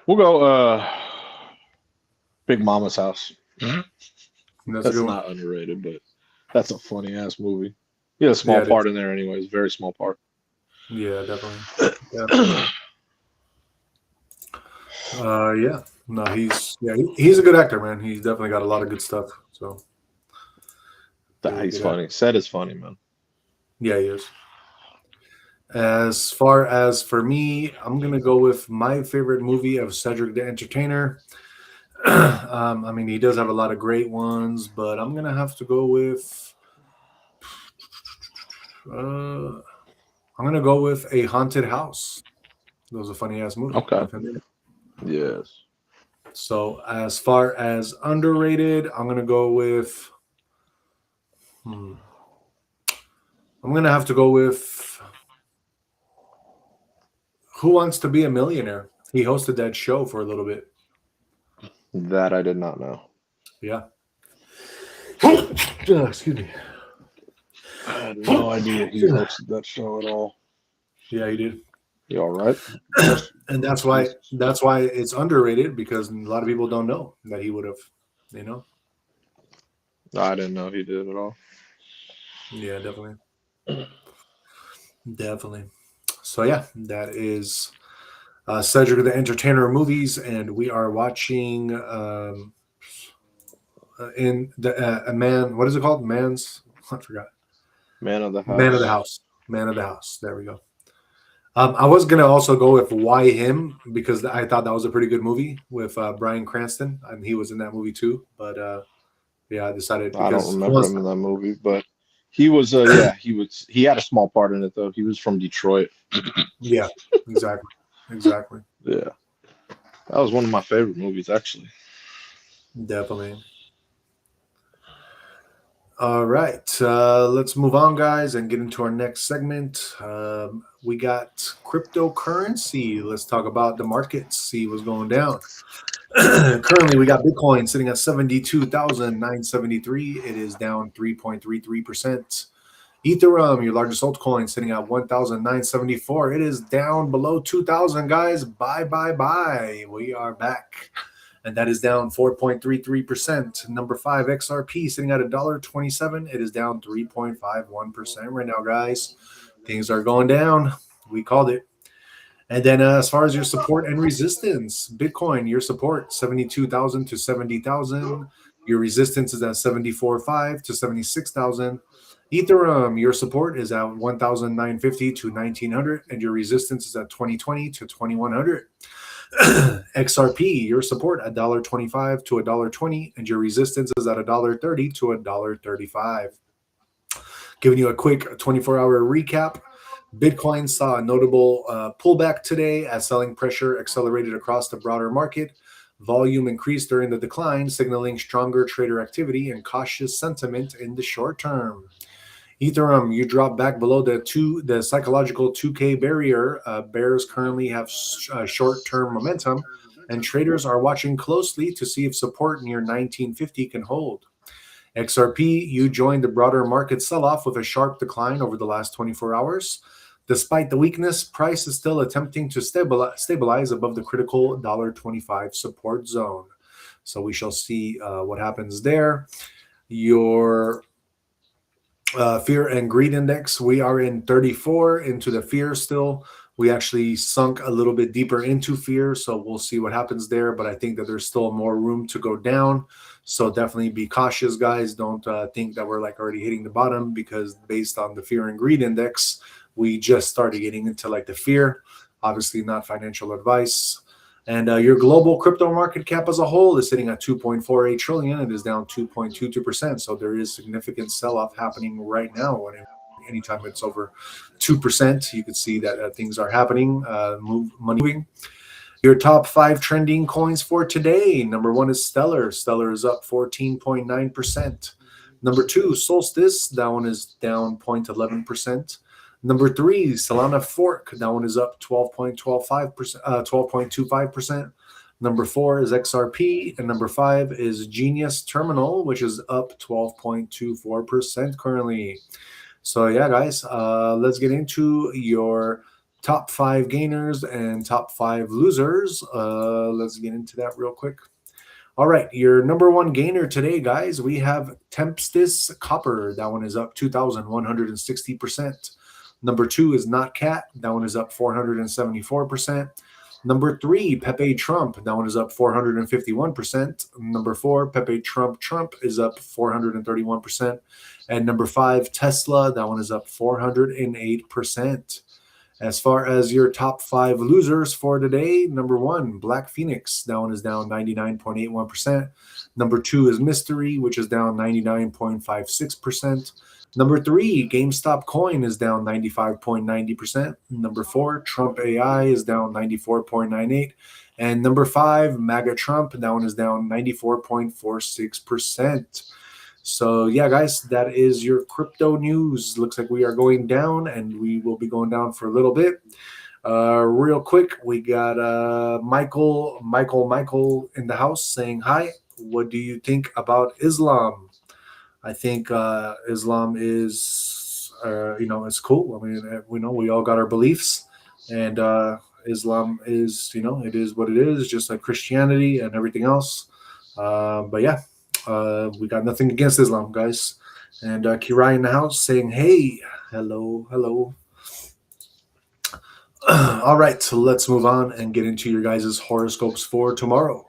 We'll go Big Mama's House. That's a That's good one. not underrated, but that's a funny ass movie. He had a small Yeah, it part is. in there anyways, very small part. Yeah, definitely. Yeah. No, he's a good actor, man. He's definitely got a lot of good stuff. So very He's good actor. funny. Seth is funny, man. Yeah, he is. As far as for me, I'm gonna go with my favorite movie of Cedric the Entertainer. I mean, he does have a lot of great ones, but I'm gonna have to go with. I'm gonna go with A Haunted House. That was a funny ass movie Okay. with him in it. Yes. So as far as underrated, I'm gonna go with. I'm gonna have to go with Who Wants to Be a Millionaire. He hosted that show for a little bit. That I did not know. Yeah. Excuse me. I had no idea he hosted that show at all. Yeah, he did. You all right? And that's why it's underrated because a lot of people don't know that he would have, you know. I didn't know he did at all. Yeah, definitely. So yeah, that is Cedric the Entertainer movies, and we are watching in the a man. What is it called? I forgot. Man of the Man of the House. House. Man of the House. There we go. I was gonna also go with Why Him because I thought that was a pretty good movie with Bryan Cranston, and he was in that movie too. But yeah, I decided I don't because remember him in that movie, but he was he had a small part in it though. He was from Detroit. yeah, exactly, Yeah. That was one of my favorite movies actually. definitely. All right, let's move on, guys, and get into our next segment. We got cryptocurrency. Let's talk about the markets, see what's going down. Currently, we got Bitcoin sitting at 72,973. It is down 3.33%. Ethereum, your largest altcoin, sitting at 1,974. It is down below 2,000, guys. Bye. We are back. And that is down 4.33%. Number 5, XRP, sitting at $1.27. It is down 3.51% right now, guys. Things are going down. We called it. And then as far as your support and resistance, Bitcoin, your support, 72,000 to 70,000. Your resistance is at 74.5 to 76,000. Ethereum, your support is at 1,950 to 1,900, and your resistance is at 2020 to 2,100. XRP, your support at $1.25 to $1.20, and your resistance is at $1.30 to $1.35. Giving you a quick 24-hour recap. Bitcoin saw a notable pullback today as selling pressure accelerated across the broader market. Volume increased during the decline, signaling stronger trader activity and cautious sentiment in the short term. Ethereum, you drop back below the psychological 2K barrier. Bears currently have short-term momentum, and traders are watching closely to see if support near 1950 can hold. XRP, you joined the broader market sell-off with a sharp decline over the last 24 hours. Despite the weakness, price is still attempting to stabilize above the critical $1.25 support zone. So we shall see what happens there. Your fear and greed index, we are in 34 into the fear still. We actually sunk a little bit deeper into fear, so we'll see what happens there. But I think that there's still more room to go down. So definitely be cautious, guys. Don't think that we're like already hitting the bottom, because based on the fear and greed index, we just started getting into like the fear. Obviously not financial advice. And your global crypto market cap as a whole is sitting at 2.48 trillion. It is down 2.22%. So there is significant sell-off happening right now. Anytime it's over 2%, you can see that things are happening, money moving. Your top 5 trending coins for today. Number 1 is Stellar. Stellar is up 14.9%. Number 2, Solstice. That one is down 0.11%. Number 3, Solana Fork. That one is up 12.25%. Number 4 is XRP, and number 5 is Genius Terminal, which is up 12.24% currently. So yeah, guys, let's get into your top 5 gainers and top 5 losers. Let's get into that real quick. All right, your number 1 gainer today, guys, we have Tempstus Copper. That one is up 2,160%. Number 2 is Notcat. That one is up 474%. Number 3, Pepe Trump. That one is up 451%. Number 4, Pepe Trump is up 431%. And number 5, Tesla. That one is up 408%. As far as your top 5 losers for today, number 1, Black Phoenix. That one is down 99.81%. Number 2 is Mystery, which is down 99.56%. Number 3, GameStop Coin is down 95.90%. Number 4, Trump AI is down 94.98%. And number 5, MAGA Trump, that one is down 94.46%. So yeah, guys, that is your crypto news. Looks like we are going down, and we will be going down for a little bit. Real quick, we got Michael in the house saying hi. What do you think about Islam? I think Islam is, it's cool. I mean, we all got our beliefs, and Islam is, it is what it is, just like Christianity and everything else. But yeah, we got nothing against Islam, guys. And Kirai in the house saying, hey, hello. All right, so let's move on and get into your guys' horoscopes for tomorrow.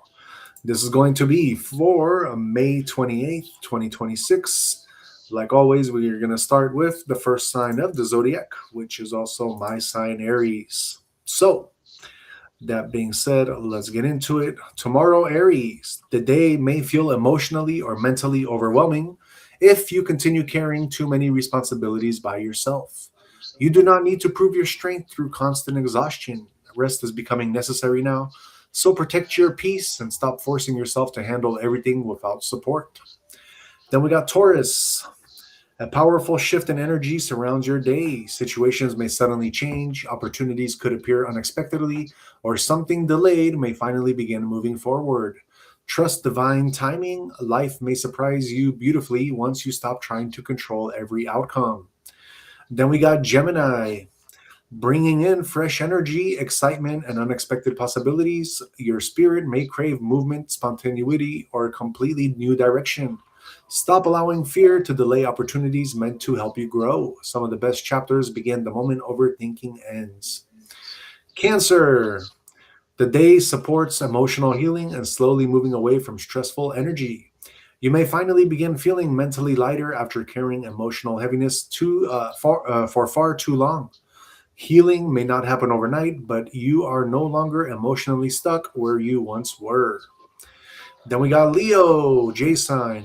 This is going to be for May 28th, 2026. Like always, we are going to start with the first sign of the zodiac, which is also my sign, Aries. So, that being said, let's get into it. Tomorrow, Aries, the day may feel emotionally or mentally overwhelming if you continue carrying too many responsibilities by yourself. You do not need to prove your strength through constant exhaustion. Rest is becoming necessary now. So protect your peace and stop forcing yourself to handle everything without support. Then we got Taurus. A powerful shift in energy surrounds your day. Situations may suddenly change, opportunities could appear unexpectedly, or something delayed may finally begin moving forward. Trust divine timing. Life may surprise you beautifully once you stop trying to control every outcome. Then we got Gemini. Bringing in fresh energy, excitement, and unexpected possibilities, your spirit may crave movement, spontaneity, or a completely new direction. Stop allowing fear to delay opportunities meant to help you grow. Some of the best chapters begin the moment overthinking ends. Cancer. The day supports emotional healing and slowly moving away from stressful energy. You may finally begin feeling mentally lighter after carrying emotional heaviness for far too long. Healing may not happen overnight, but you are no longer emotionally stuck where you once were. Then we got Leo, J sign,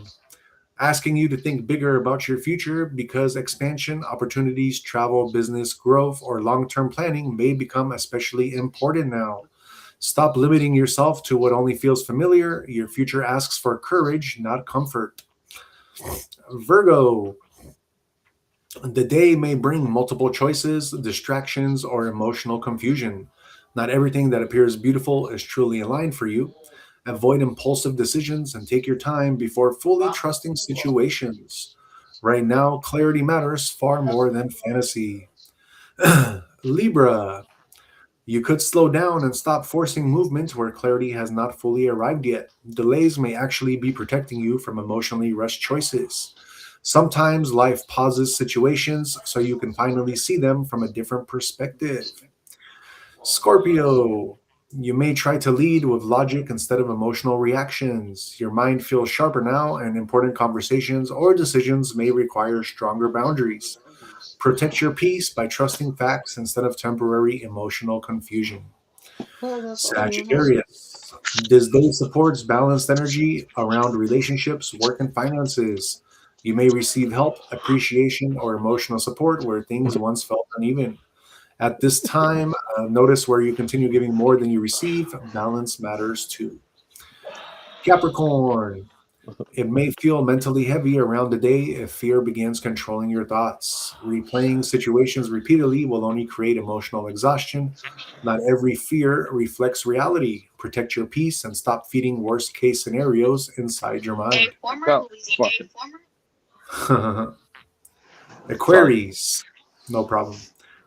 asking you to think bigger about your future because expansion, opportunities, travel, business, growth, or long-term planning may become especially important now. Stop limiting yourself to what only feels familiar. Your future asks for courage, not comfort. Virgo. The day may bring multiple choices, distractions, or emotional confusion. Not everything that appears beautiful is truly aligned for you. Avoid impulsive decisions and take your time before fully trusting situations. Right now, clarity matters far more than fantasy. Libra, you could slow down and stop forcing movement where clarity has not fully arrived yet. Delays may actually be protecting you from emotionally rushed choices. Sometimes life pauses situations so you can finally see them from a different perspective. Scorpio, you may try to lead with logic instead of emotional reactions. Your mind feels sharper now, and important conversations or decisions may require stronger boundaries. Protect your peace by trusting facts instead of temporary emotional confusion. Oh, that's all you know. Sagittarius. This day supports balanced energy around relationships, work, and finances. You may receive help, appreciation, or emotional support where things once felt uneven. At this time, notice where you continue giving more than you receive. Balance matters too. Capricorn. It may feel mentally heavy around the day if fear begins controlling your thoughts. Replaying situations repeatedly will only create emotional exhaustion. Not every fear reflects reality. Protect your peace and stop feeding worst case scenarios inside your mind. Oh, fucking sorry. Aquarius, no problem.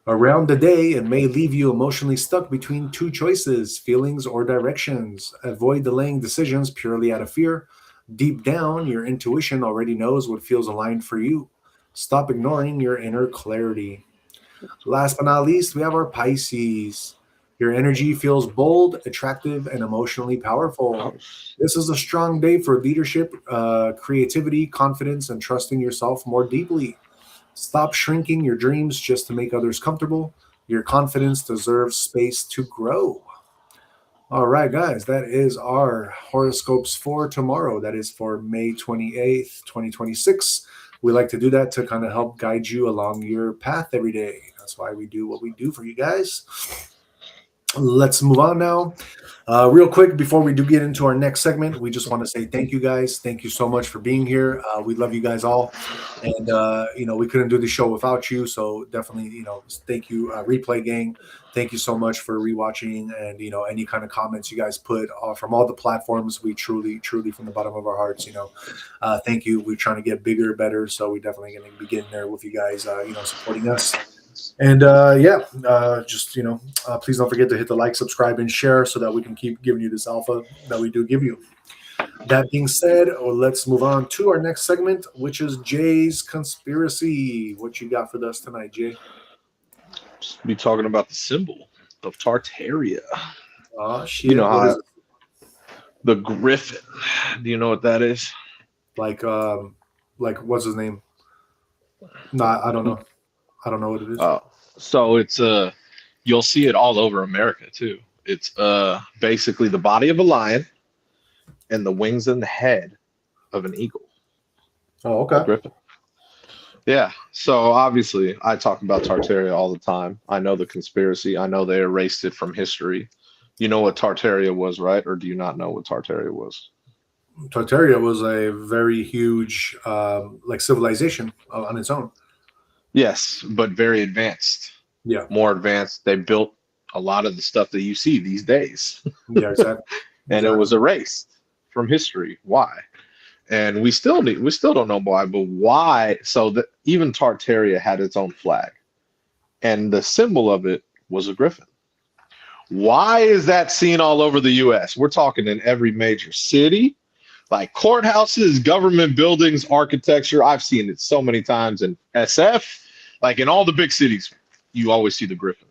Around the day, it may leave you emotionally stuck between two choices, feelings, or directions. Avoid delaying decisions purely out of fear. Deep down, your intuition already knows what feels aligned for you. Stop ignoring your inner clarity. Last but not least, we have our Pisces. Your energy feels bold, attractive, and emotionally Oh, powerful. This is a strong day for leadership, creativity, confidence, and trusting yourself more deeply. Stop shrinking your dreams just to make others comfortable. Your confidence deserves space to grow. All right, guys, that is our horoscopes for tomorrow. That is for May 28th, 2026. We like to do that to kind of help guide you along your path every day. That's why we do what we do for you guys. Let's move on now. Real quick, before we do get into our next segment, we just want to say thank you guys. Thank you so much for being here. We love you guys all, and we couldn't do the show without you. So definitely, thank you, Replay Gang. Thank you so much for rewatching, and any kind of comments you guys put from all the platforms. We truly, truly, from the bottom of our hearts, thank you. We're trying to get bigger, better, so we definitely going to be getting there with you guys, supporting us. And just please don't forget to hit the like, subscribe, and share so that we can keep giving you this alpha that we do give you. That being said, let's move on to our next segment, which is Jay's conspiracy. What you got for us tonight, Jay? just be talking about the symbol of Tartaria. Oh You know shit! What is how it? the Gryphon. Do you know what that is? Like? Like what's his name? No, I don't know. I don't know what it is. Uh, so it's you'll see it all over America too. It's basically the body of a lion and the wings and the head of an eagle, Oh, the okay. griffin. Yeah. So obviously, I talk about Tartaria all the time. I know the conspiracy. I know they erased it from history. You know what Tartaria was, right? Or do you not know what Tartaria was? Tartaria was a very huge, like civilization on its own. Yes, but very advanced, Yeah. more advanced. They built a lot of the stuff that you see these days, Yeah. Exactly. and it Exactly. was erased from history. Why? And we still don't know why, but why? So that even Tartaria had its own flag, and the symbol of it was a griffin. Why is that seen all over the U.S.? We're talking in every major city, like courthouses, government buildings, architecture. I've seen it so many times in SF, like in all the big cities, you always see the griffin.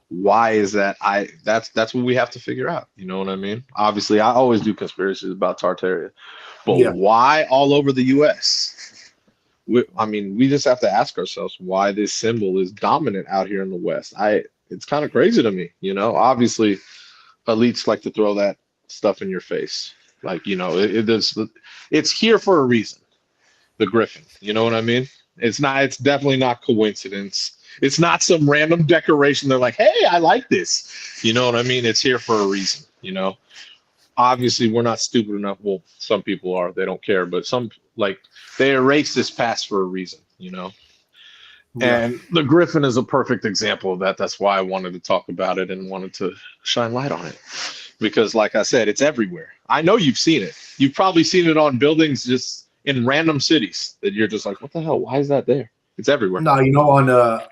Why is that? That's what we have to figure out. You know what I mean? Obviously, I always do conspiracies about Tartaria, but Yeah. why all over the U.S.? I mean, we just have to ask ourselves why this symbol is dominant out here in the West. It's kind of crazy to me, you know. Obviously, elites like to throw that stuff in your face, like it is. It's here for a reason. The Griffin, you know what I mean? It's not. It's definitely not coincidence. It's not some random decoration. They're like, hey, I like this. You know what I mean? It's here for a reason. Obviously we're not stupid enough. Well, some people are. They don't care, but some like they erase this past for a reason. Yeah. And the Gryphon is a perfect example of that. That's why I wanted to talk about it and wanted to shine light on it. Because, like I said, it's everywhere. I know you've seen it. You've probably seen it on buildings just in random cities that you're just like, what the hell? Why is that there? It's everywhere. No,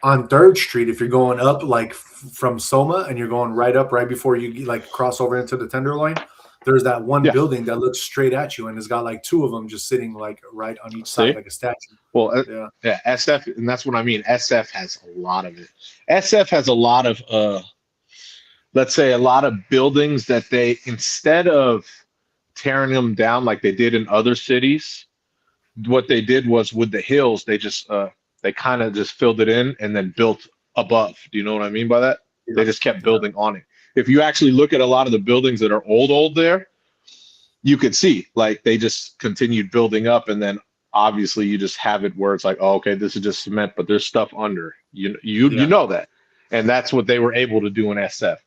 on Third Street, if you're going up like from Soma and you're going right up right before you like cross over into the Tenderloin, there's that one Yeah. building that looks straight at you, and it's got like two of them just sitting like right on each side See? like a statue. Well, Yeah. yeah, SF, and that's what I mean. SF has a lot of it. SF has a lot of, let's say, a lot of buildings that they, instead of tearing them down like they did in other cities, what they did was with the hills, they kind of just filled it in and then built above. Do you know what I mean by that? They just kept building on it. If you actually look at a lot of the buildings that are old there, you could see like they just continued building up, and then obviously you just have it where it's like, oh, okay, this is just cement, but there's stuff under. You know that, and that's what they were able to do in SF.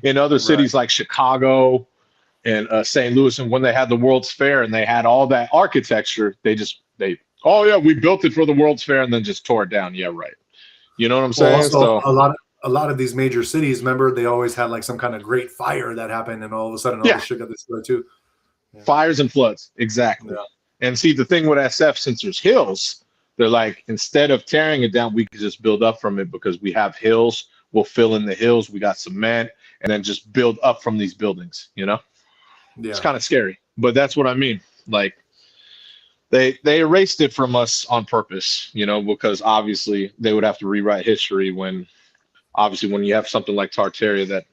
In other cities like Chicago and St. Louis, and when they had the World's Fair and they had all that architecture, they oh yeah, we built it for the World's Fair and then just tore it down. Yeah, right. You know what I'm saying? Also, So a lot of these major cities, remember, they always had like some kind of great fire that happened, and all of a sudden all this shit got destroyed too. Yeah. Fires and floods, exactly. Yeah. And see, the thing with SF, since there's hills, they're like, instead of tearing it down, we could just build up from it because we have hills. We'll fill in the hills. We got cement, and then just build up from these buildings. You know, it's kind of scary, but that's what I mean. Like, they erased it from us on purpose, you know, because obviously they would have to rewrite history when you have something like Tartaria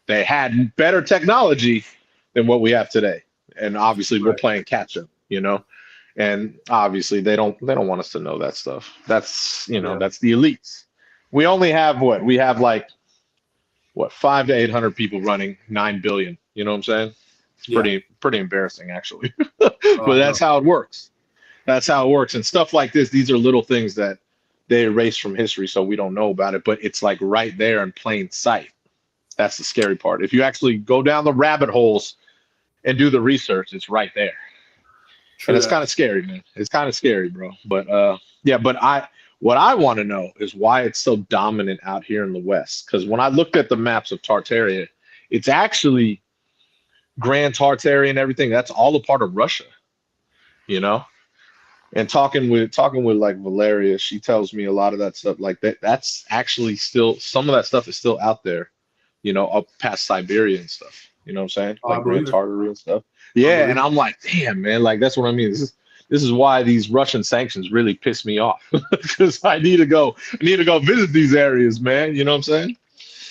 they had better technology than what we have today. And obviously we're playing catch up, you know, and obviously they don't want us to know that stuff. That's, that's the elites. We only have we have like 500 to 800 people running 9 billion. You know what I'm saying? It's pretty embarrassing actually, but that's how it works. That's how it works. And stuff like this, these are little things that they erase from history. So we don't know about it, but it's like right there in plain sight. That's the scary part. If you actually go down the rabbit holes and do the research, it's right there. And it's kind of scary, man. It's kind of scary, bro. But what I want to know is why it's so dominant out here in the West. Because when I looked at the maps of Tartaria, it's actually Grand Tartary and everything. That's all a part of Russia, you know. And talking with like Valeria, she tells me a lot of that stuff. Like that's actually still, some of that stuff is still out there, you know, up past Siberia and stuff. You know what I'm saying? Like Grand Tartary and stuff. Yeah, and I'm like, damn, man, like that's what I mean. This is why these Russian sanctions really piss me off, because I need to go visit these areas, man. You know what I'm saying?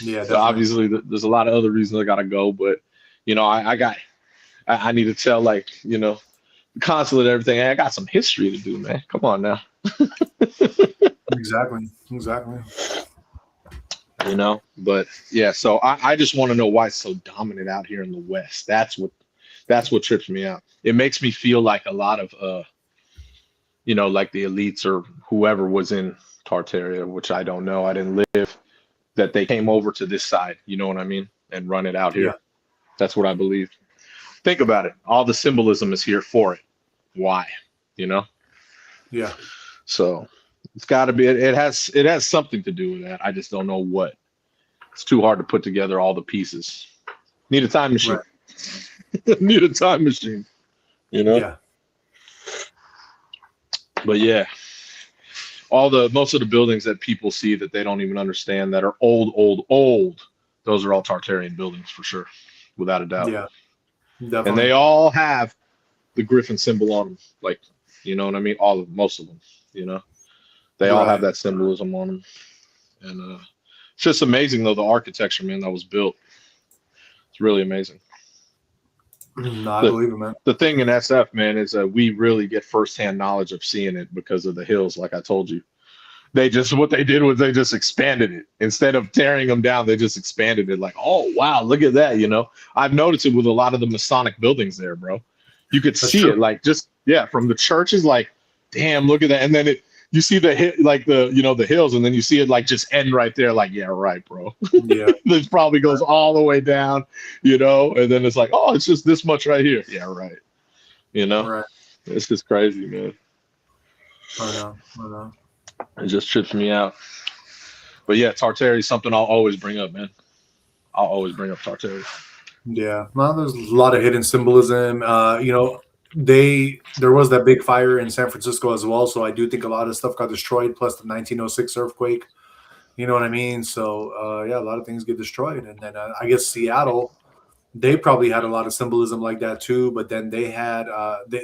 Yeah. So obviously, there's a lot of other reasons I gotta go, but you know, I need to tell, like, you know, the consulate and everything. I got some history to do, man. Come on now. Exactly. You know, but yeah, so I just want to know why it's so dominant out here in the West. That's what trips me out. It makes me feel like a lot of you know, like the elites or whoever was in Tartaria, which I don't know, I didn't live, that they came over to this side, you know what I mean, and run it out here. Yeah. That's what I believe. Think about it. All the symbolism is here for it. Why? You know? Yeah. So it's got to be, it has something to do with that. I just don't know what. It's too hard to put together all the pieces. Need a time machine. Right. Need a time machine. You know? Yeah. But yeah, most of the buildings that people see that they don't even understand, that are old, those are all Tartarian buildings for sure, without a doubt. Yeah. Definitely. And they all have the Gryphon symbol on them. Like, you know what I mean? Most of them, you know, they all have that symbolism on them. And it's just amazing, though, the architecture, man, that was built. It's really amazing. No, I believe it, man. The thing in SF, man, is we really get firsthand knowledge of seeing it because of the hills, like I told you. What they did was they just expanded it. Instead of tearing them down, they just expanded it. Like, oh, wow, look at that, you know? I've noticed it with a lot of the Masonic buildings there, bro. You could see it, like, just, yeah, from the churches, like, damn, look at that. And then you see the hills, and then you see it, like, just end right there, like, yeah, right, bro. Yeah. This probably goes all the way down, you know? And then it's like, oh, it's just this much right here. Yeah, right. You know? Right. It's just crazy, man. I know. It just trips me out. But yeah, Tartary is something I'll always bring up, man. I'll always bring up Tartary. Yeah, well, there's a lot of hidden symbolism. There was that big fire in San Francisco as well, so I do think a lot of stuff got destroyed. Plus the 1906 earthquake. You know what I mean? So yeah, a lot of things get destroyed, and then I guess Seattle, they probably had a lot of symbolism like that too. But then they had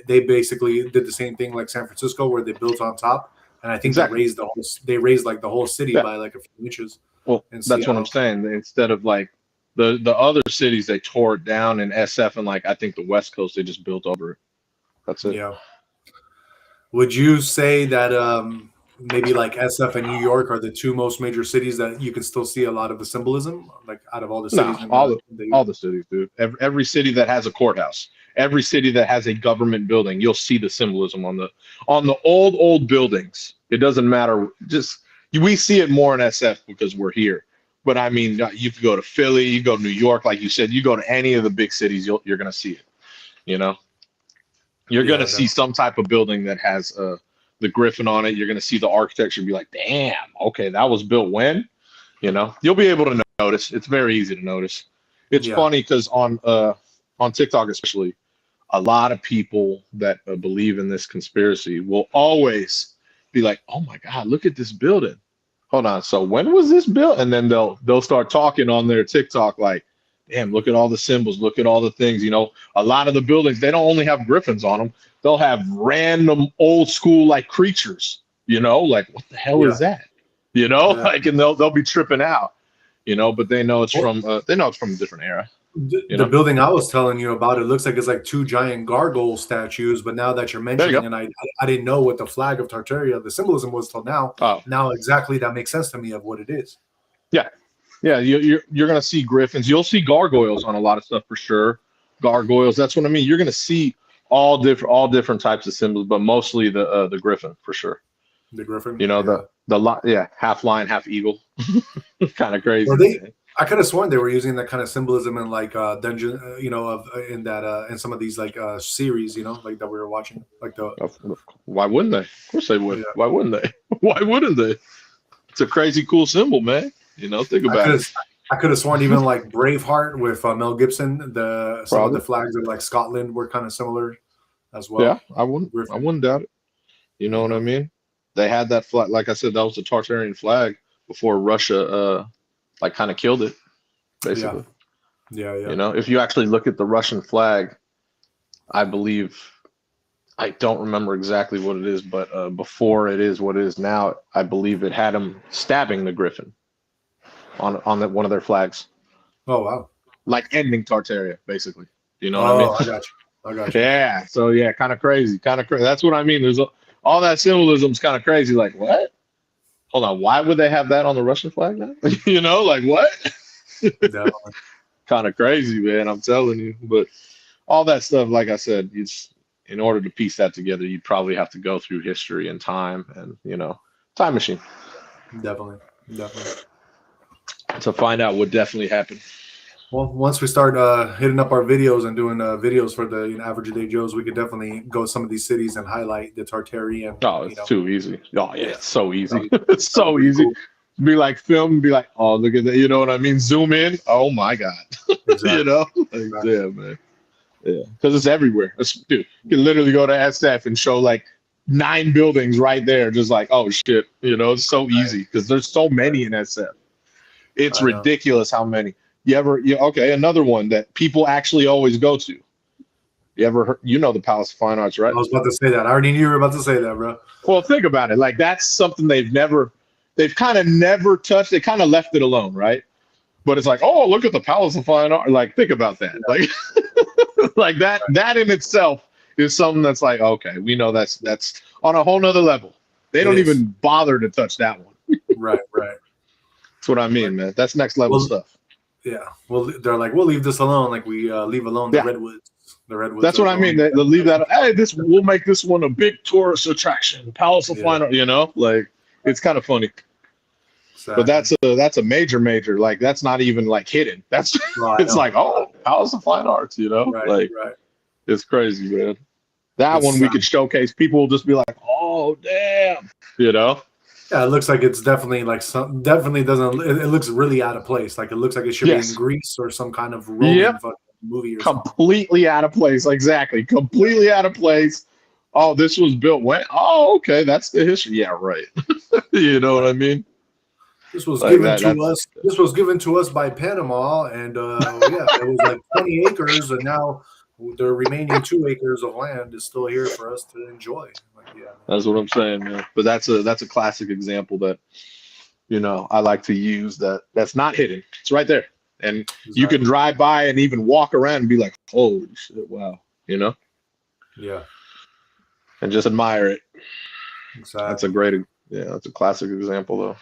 they basically did the same thing like San Francisco, where they built on top, and I think Exactly. they raised like the whole city Yeah. by like a few inches Well, in that's what I'm Seattle. saying. Instead of like the other cities, they tore it down in SF and like I think the West Coast, they just built over it. That's it. Yeah. Would you say that maybe like SF and New York are the two most major cities that you can still see a lot of the symbolism, like out of all the No, cities in all the cities, dude. Every city that has a courthouse, every city that has a government building, you'll see the symbolism on the old buildings. It doesn't matter. We see it more in SF because we're here. But I mean, you could go to Philly, you go to New York, like you said, you go to any of the big cities, you're gonna see it. You know, you're Yeah, gonna see some type of building that has the Gryphon on it. You're gonna see the architecture and be like, damn, okay, that was built when? You know, you'll be able to notice. It's very easy to notice. It's yeah, funny because on TikTok especially, a lot of people that believe in this conspiracy will always be like, "Oh my God, look at this building." Hold on. So when was this built? And then they'll start talking on their TikTok like, "Damn, look at all the symbols. Look at all the things." You know, a lot of the buildings they don't only have griffins on them. They'll have random old school like creatures. You know, like what the hell yeah. is that? You know, Yeah. like and they'll be tripping out. You know, but they know it's Well, from a different era. You the know, building I was telling you about, it looks like it's like two giant gargoyle statues. But now that you're there you mentioning, go. and I didn't know what the flag of Tartaria, the symbolism was till now. Oh, Now exactly that makes sense to me of what it is. yeah, yeah. You're gonna see griffins. You'll see gargoyles on a lot of stuff for sure. Gargoyles. That's what I mean. You're gonna see all different types of symbols, but mostly the griffin for sure. The griffin. You know Yeah. yeah, half lion, half eagle. Kind of crazy. Were they? Man. I could have sworn they were using that kind of symbolism in like dungeon, of in that in some of these like series, like that we were watching, like the Why wouldn't they? Of course they would. yeah. Why wouldn't they? Why wouldn't they? It's a crazy cool symbol, man. You know, think I about could it. have I could have sworn even like Braveheart with Mel Gibson, the some of the Probably. flags of like Scotland were kind of similar as Yeah, well. I wouldn't. I Griffin, wouldn't doubt it. You know what I yeah, mean? They had that flag. Like I said, that was the Tartarian flag before Russia, like, kind of killed it, yeah, basically. yeah, You yeah. know, if you actually look at the Russian flag, I believe, I don't remember exactly what it is, but before it is what it is now, I believe it had him stabbing the Griffin on one of their flags, Oh wow. like ending Tartaria, basically. You know what I mean? Oh, I got you. I got you. Yeah. So yeah, kind of crazy. Kind of crazy. That's what I mean. All that symbolism's kind of crazy. Like what? Hold on. Why would they have that on the Russian flag now? You know, like what? Definitely. Kind of crazy, man. I'm telling you. But all that stuff, like I said, it's in order to piece that together, you'd probably have to go through history and time and time machine Definitely. Definitely. to find out what definitely happened. Well, once we start hitting up our videos and doing videos for the Average Day Joes, we could definitely go to some of these cities and highlight the Tartarian. Oh, it's too easy. Oh yeah, Yeah, it's so easy. that It's would so be easy. cool. Be like film, be like, oh look at that. You know what I mean? Zoom in. Oh my God. Exactly. You know? Like, Exactly. yeah, man. Yeah, because it's everywhere. Dude, you can literally go to SF and show like 9 buildings right there, just like, oh shit, it's so easy because there's so many in SF. It's I know. ridiculous how many. Okay, another one that people actually always go to. You ever heard, the Palace of Fine Arts, right? I was about to say that. I already knew you were about to say that, bro. Well, think about it. Like that's something they've kind of never touched. They kind of left it alone, right? But it's like, oh, look at the Palace of Fine Art. Like, think about that. Like, like that in itselul is something that's like, okay, we know that's on a whole nother level. They don't even bother to touch that one. Right. That's what I mean, man. That's next level stuff. Yeah. Well, they're like, we'll leave this alone. Like we leave alone the Yeah. redwoods. The redwoods. That's what I mean. They'll leave that. Hey, we'll make this one a big tourist attraction. Palace of Fine Art. Like it's kind of funny. Exactly. But that's a major. Like that's not even like hidden. That's it's like, oh, Palace of Fine Arts. Right, Like right. it's crazy, man. That It's one we could showcase. People will just be like, oh, damn. Yeah, it looks like it's definitely like some definitely doesn't. It looks really out of place. Like it looks like it should be in Yes. Greece or some kind of Yep. Roman fucking movie or something. Completely out of place. Exactly. Completely out of place. Oh, this was built when? Oh, okay. That's the history. Yeah, right. You know what I mean? This was Like given that. to That's us. This was given to us by Panama, and yeah, it was like 20 acres, and now the remaining 2 acres of land is still here for us to enjoy. Like, yeah, man. that's what I'm saying, man. But that's a classic example that I like to use. That's not hidden. It's right there, and you can Exactly. drive by and even walk around and be like, "Holy shit! Wow!" Yeah, And just admire it. That's a exactly. great, yeah, that's a classic example, though.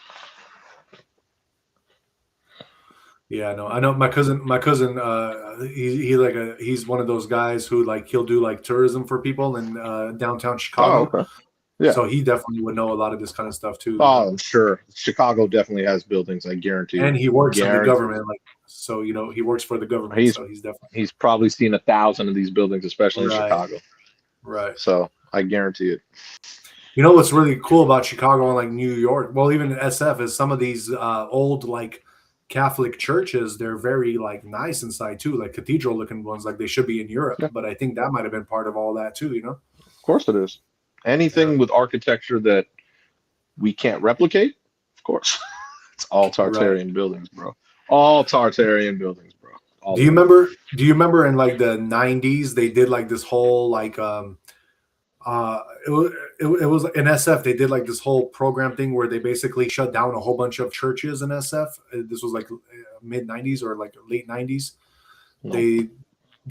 Yeah, no, I know my cousin. My cousin, he's one of those guys who like he'll do like tourism for people in downtown Oh, Chicago. okay. Yeah. So he definitely would know a lot of this kind of stuff too. You know, Oh, I'm sure. Chicago definitely has buildings. I guarantee and it. he works in the Guarantee. government, like so. You know, he works for the government, He's so he's definitely he's probably seen 1,000 of these buildings, especially in right. Chicago. Right. So I guarantee it. You know what's really cool about Chicago and like New York, well, even SF, is some of these old like Catholic churches. They're very like nice inside too, like cathedral looking ones, like they should be in Europe. Yeah, But I think that might have been part of all that too. You know? of course it is. Yeah. Anything with architecture that we can't replicate, of course. It's all Right. Tartarian buildings, bro. All Tartarian buildings, bro. All Do of you them. remember? Do you remember in like the '90s they did like this whole like it was in SF. They did like this whole program thing where they basically shut down a whole bunch of churches in SF. This was like mid '90s or like late '90s. No, They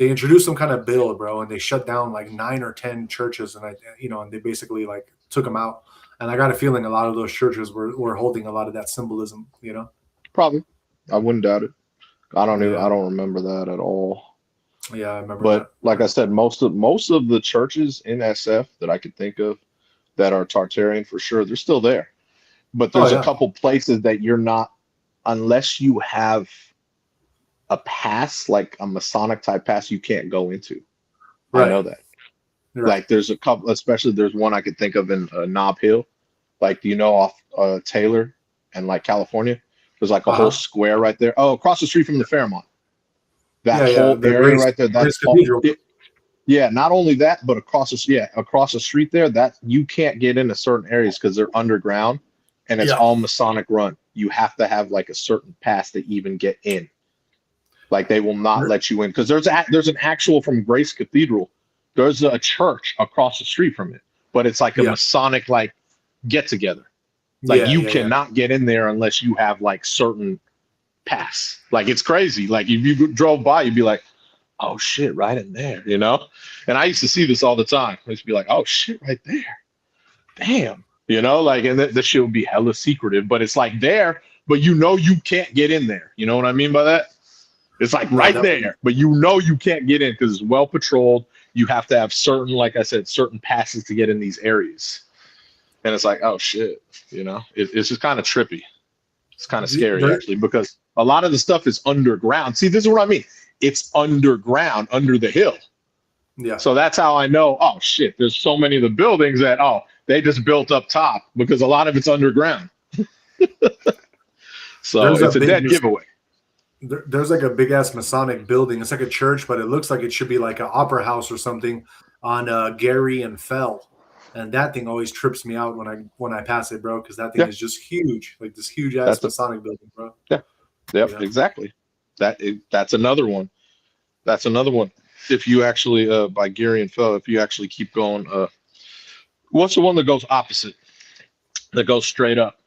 introduced some kind of bill, bro, and they shut down like 9 or 10 churches, and and they basically like took them out. And I got a feeling a lot of those churches were holding a lot of that symbolism. You know? probably. I wouldn't doubt it. I Yeah, don't remember that at all. yeah, I remember But that. like I said, most of the churches in SF that I could think of that are Tartarian for sure, they're still there. But Oh there's a yeah, couple places that you're not, unless you have a pass, like a Masonic type pass, you can't go into. I right, know that. right. Like there's a couple, especially there's one I could think of in Nob Hill, like off Taylor and like California. There's like a whole Uh huh. square right there. Oh, across the street from the Fairmont. That Yeah, yeah. whole The area right there. That's Grace Cathedral. yeah. Not only that, but across the street there, that you can't get into certain areas because they're underground, and it's Yeah, all Masonic run. You have to have like a certain pass to even get in. Like they will not let you in because there's an actual from Grace Cathedral. There's a church across the street from it, but it's like a yeah, Masonic like get together. Like yeah, you yeah, yeah. cannot get in there unless you have like certain pass. Like it's crazy. Like if you drove by, you'd be like, "Oh shit, right in there." And I used to see this all the time. I used to be like, "Oh shit, right there, damn." Like, and the shit would be hella secretive, but it's like there, but you can't get in there. You know what I mean by that? It's like No, right definitely. there, but you can't get in because it's well patrolled. You have to have certain, like I said, certain passes to get in these areas. And it's like, oh shit, it's just kind of trippy. It's kind of scary There, actually because a lot of the stuff is underground. See, this is what I mean. It's underground, under the hill. yeah, So that's how I know, oh shit, there's so many of the buildings that, they just built up top because a lot of it's underground. So there's a it's a big dead giveaway. there's like a big ass Masonic building. It's like a church, but it looks like it should be like an opera house or something on Gary and Fell. And that thing always trips me out when I pass it, bro, because that thing Yeah, is just huge, like this huge ass that's a Masonic building, bro. yeah, yep, Yeah. exactly. That's another one. That's another one. If you actually by Gary and Phil, if you actually keep going, what's the one that goes opposite? That goes straight up.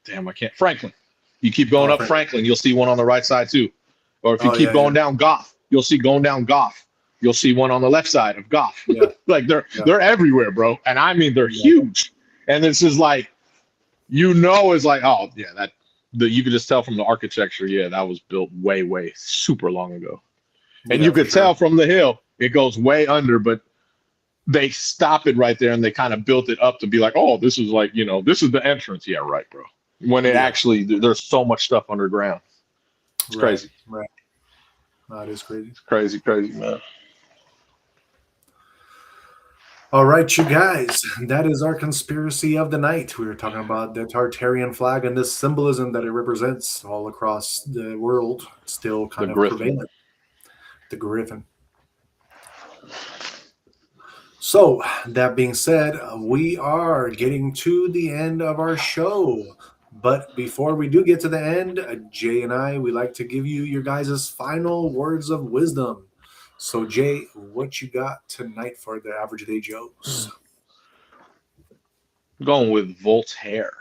Damn, I can't. Franklin. You keep going Oh, up Frank. Franklin, you'll see one on the right side too. Or if you Oh keep yeah, yeah, going down Goff, you'll see going down Goff. You'll see one on the left side of Goff. yeah, Like they're yeah, they're everywhere, bro. And I mean they're yeah, huge. And this is like, it's like, oh yeah, you could just tell from the architecture, yeah, that was built way, way super long ago. And you yeah, for could sure. tell from the hill, it goes way under, but they stop it right there and they kind of built it up to be like, oh, this is like, this is the entrance. Yeah, right, bro. When it Yeah, actually, there's so much stuff underground. It's right, crazy. right. That is crazy. It's crazy, crazy, man. All right, you guys, that is our conspiracy of the night. We were talking about the Tartarian flag and the symbolism that it represents all across the world, still The kind of Gryphon. prevalent. The Gryphon. So, that being said, we are getting to the end of our show. But before we do get to the end, Jay and I, we like to give you your guys' final words of wisdom. So, Jay, what you got tonight for the Average Day Joes? I'm going with Voltaire.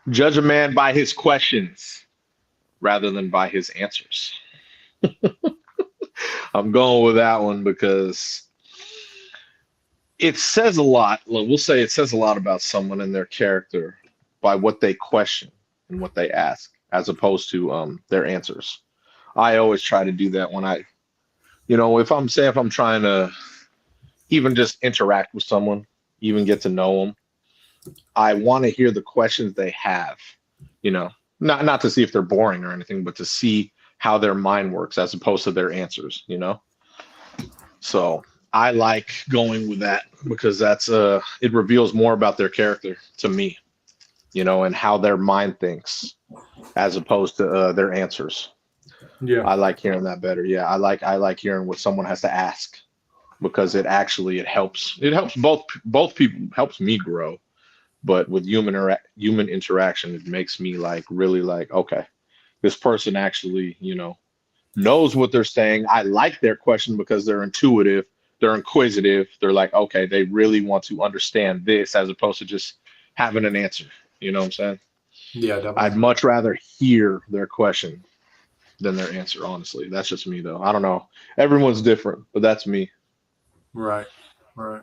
Judge a man by his questions rather than by his answers. I'm going with that one because it says a lot. We'll say it says a lot about someone and their character by what they question and what they ask, as opposed to their answers. I always try to do that when if I'm trying to even just interact with someone, even get to know them, I want to hear the questions they have. You know, not to see if they're boring or anything, but to see how their mind works as opposed to their answers. So I like going with that because it reveals more about their character to me, and how their mind thinks as opposed to their answers. Yeah. I like hearing that better. Yeah, I like hearing what someone has to ask because it helps. It helps both people, helps me grow. But with human interaction, it makes me like really like, okay, this person actually, knows what they're saying. I like their question because they're intuitive, they're inquisitive, they're like, okay, they really want to understand this as opposed to just having an answer. You know what I'm saying? Yeah, I'd definitely. much rather hear their question than their answer, honestly. That's just me though. I don't know. Everyone's different, but that's me. Right. Right.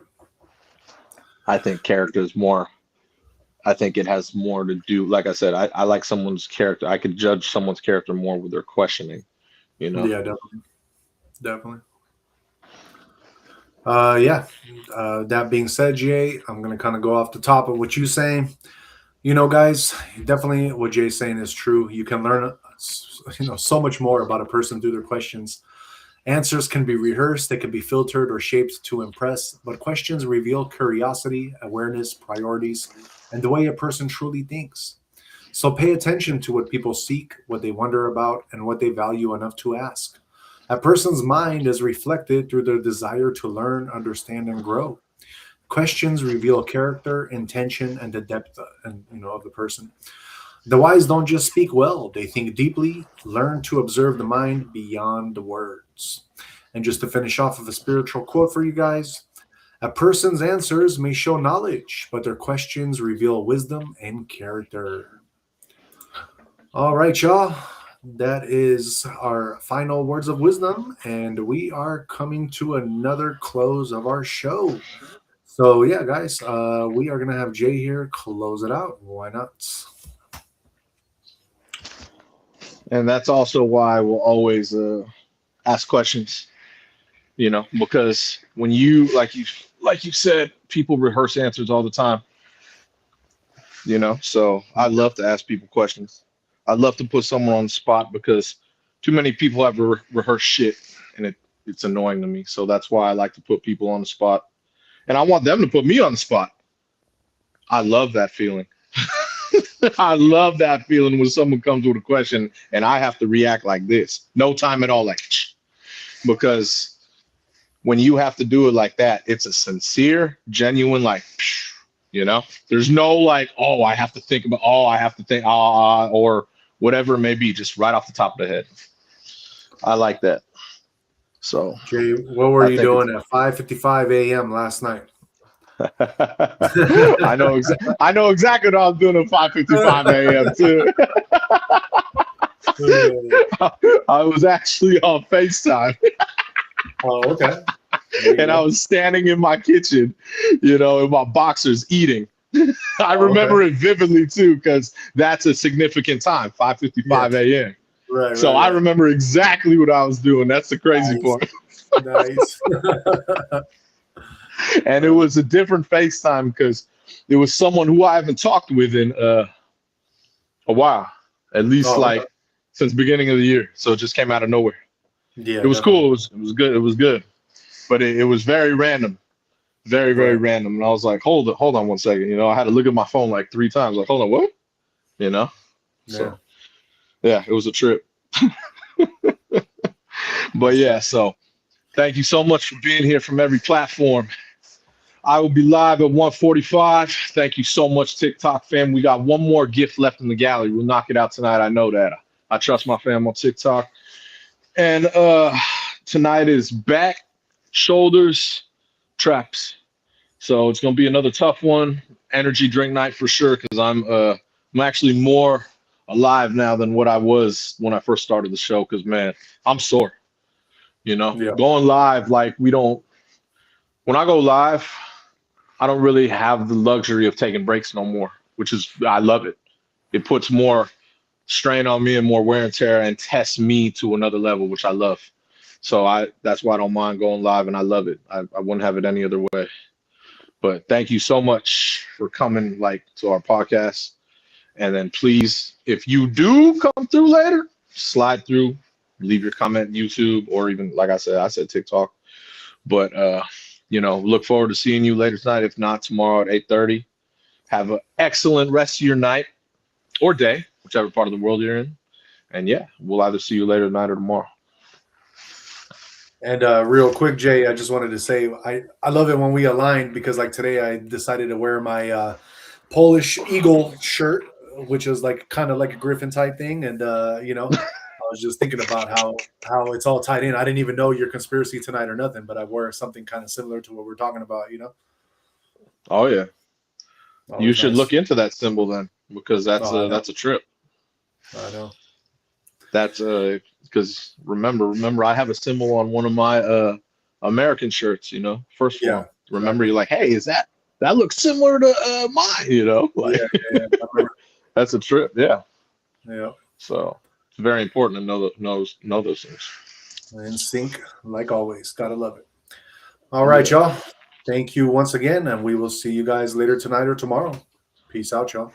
I think character is more I think it has more to do, like I said, I like someone's character. I could judge someone's character more with their questioning, you know? Yeah, definitely. Definitely. Yeah. That being said, Jay, I'm gonna kind of go off the top of what you're saying. Guys, definitely what Jay's saying is true. You can learn, so much more about a person through their questions. Answers can be rehearsed, they can be filtered or shaped to impress, but questions reveal curiosity, awareness, priorities, and the way a person truly thinks. So pay attention to what people seek, what they wonder about, and what they value enough to ask. A person's mind is reflected through their desire to learn, understand, and grow. Questions reveal character, intention, and the depth of the person. The wise don't just speak well, they think deeply, learn to observe the mind beyond the words. And just to finish off with a spiritual quote for you guys, a person's answers may show knowledge, but their questions reveal wisdom and character. All right, y'all. That is our final words of wisdom, and we are coming to another close of our show. So, yeah, guys, we are going to have Jay here close it out. Why not? And that's also why we'll always ask questions, because when like you said, people rehearse answers all the time, So I love to ask people questions. I love to put someone on the spot because too many people have rehearsed shit, and it's annoying to me. So that's why I like to put people on the spot, and I want them to put me on the spot. I love that feeling. I love that feeling when someone comes with a question and I have to react like this. No time at all, like, because when you have to do it like that, it's a sincere, genuine, like, there's no like, oh, I have to think about, oh, I have to think, or whatever it may be, just right off the top of the head. I like that. So Jay, what were I you think it's. doing at 5:55 a.m. last night? I know exactly what I was doing at 5:55 a.m. too. I was actually on FaceTime. Oh, okay. And I was standing in my kitchen, in my boxers eating. I Oh, okay. remember it vividly too, because that's a significant time, Yes. 5:55 a.m. Right, So right, I right. remember exactly what I was doing. That's the crazy Nice. part. Nice. And it was a different FaceTime because it was someone who I haven't talked with in a while, at least Oh, okay. like since beginning of the year. So it just came out of nowhere. Yeah, It was definitely. cool. It was good. It was good. but it was very random, very random. And I was like, hold on 1 second. You know, I had to look at my phone like 3 times. Like, hold on, what? You know? So, yeah, it was a trip. But yeah, so thank you so much for being here from every platform. I will be live at 1:45. Thank you so much, TikTok fam. We got one more gift left in the gallery. We'll knock it out tonight. I know that. I trust my fam on TikTok. And tonight is back, shoulders, traps. So it's gonna be another tough one. Energy drink night for sure, because I'm actually more alive now than what I was when I first started the show. Because man, I'm sore. You know, going live like we don't. When I go live, I don't really have the luxury of taking breaks no more, which is I love it. It puts more strain on me and more wear and tear and tests me to another level, which I love. So that's why I don't mind going live, and I love it. I wouldn't have it any other way. But thank you so much for coming to our podcast. And then please, if you do come through later, slide through, leave your comment YouTube, or even like I said TikTok. But look forward to seeing you later tonight. If not, tomorrow at 8:30. Have an excellent rest of your night or day, whichever part of the world you're in. And yeah, we'll either see you later tonight or tomorrow. And real quick, Jay, I just wanted to say I love it when we align, because like today I decided to wear my Polish eagle shirt, which is kind of like a Gryphon type thing. And I was just thinking about how it's all tied in. I didn't even know your conspiracy tonight or nothing, but I wore something kind of similar to what we're talking about, Oh yeah. Always you should nice. Look into that symbol then, because that's a trip. I know. That's because remember I have a symbol on one of my American shirts, first one. Remember, you're like, hey, that looks similar to mine, Yeah. That's a trip. Yeah. So it's very important to know those things. In sync, like always. Gotta love it. All right, y'all. Thank you once again, and we will see you guys later tonight or tomorrow. Peace out, y'all.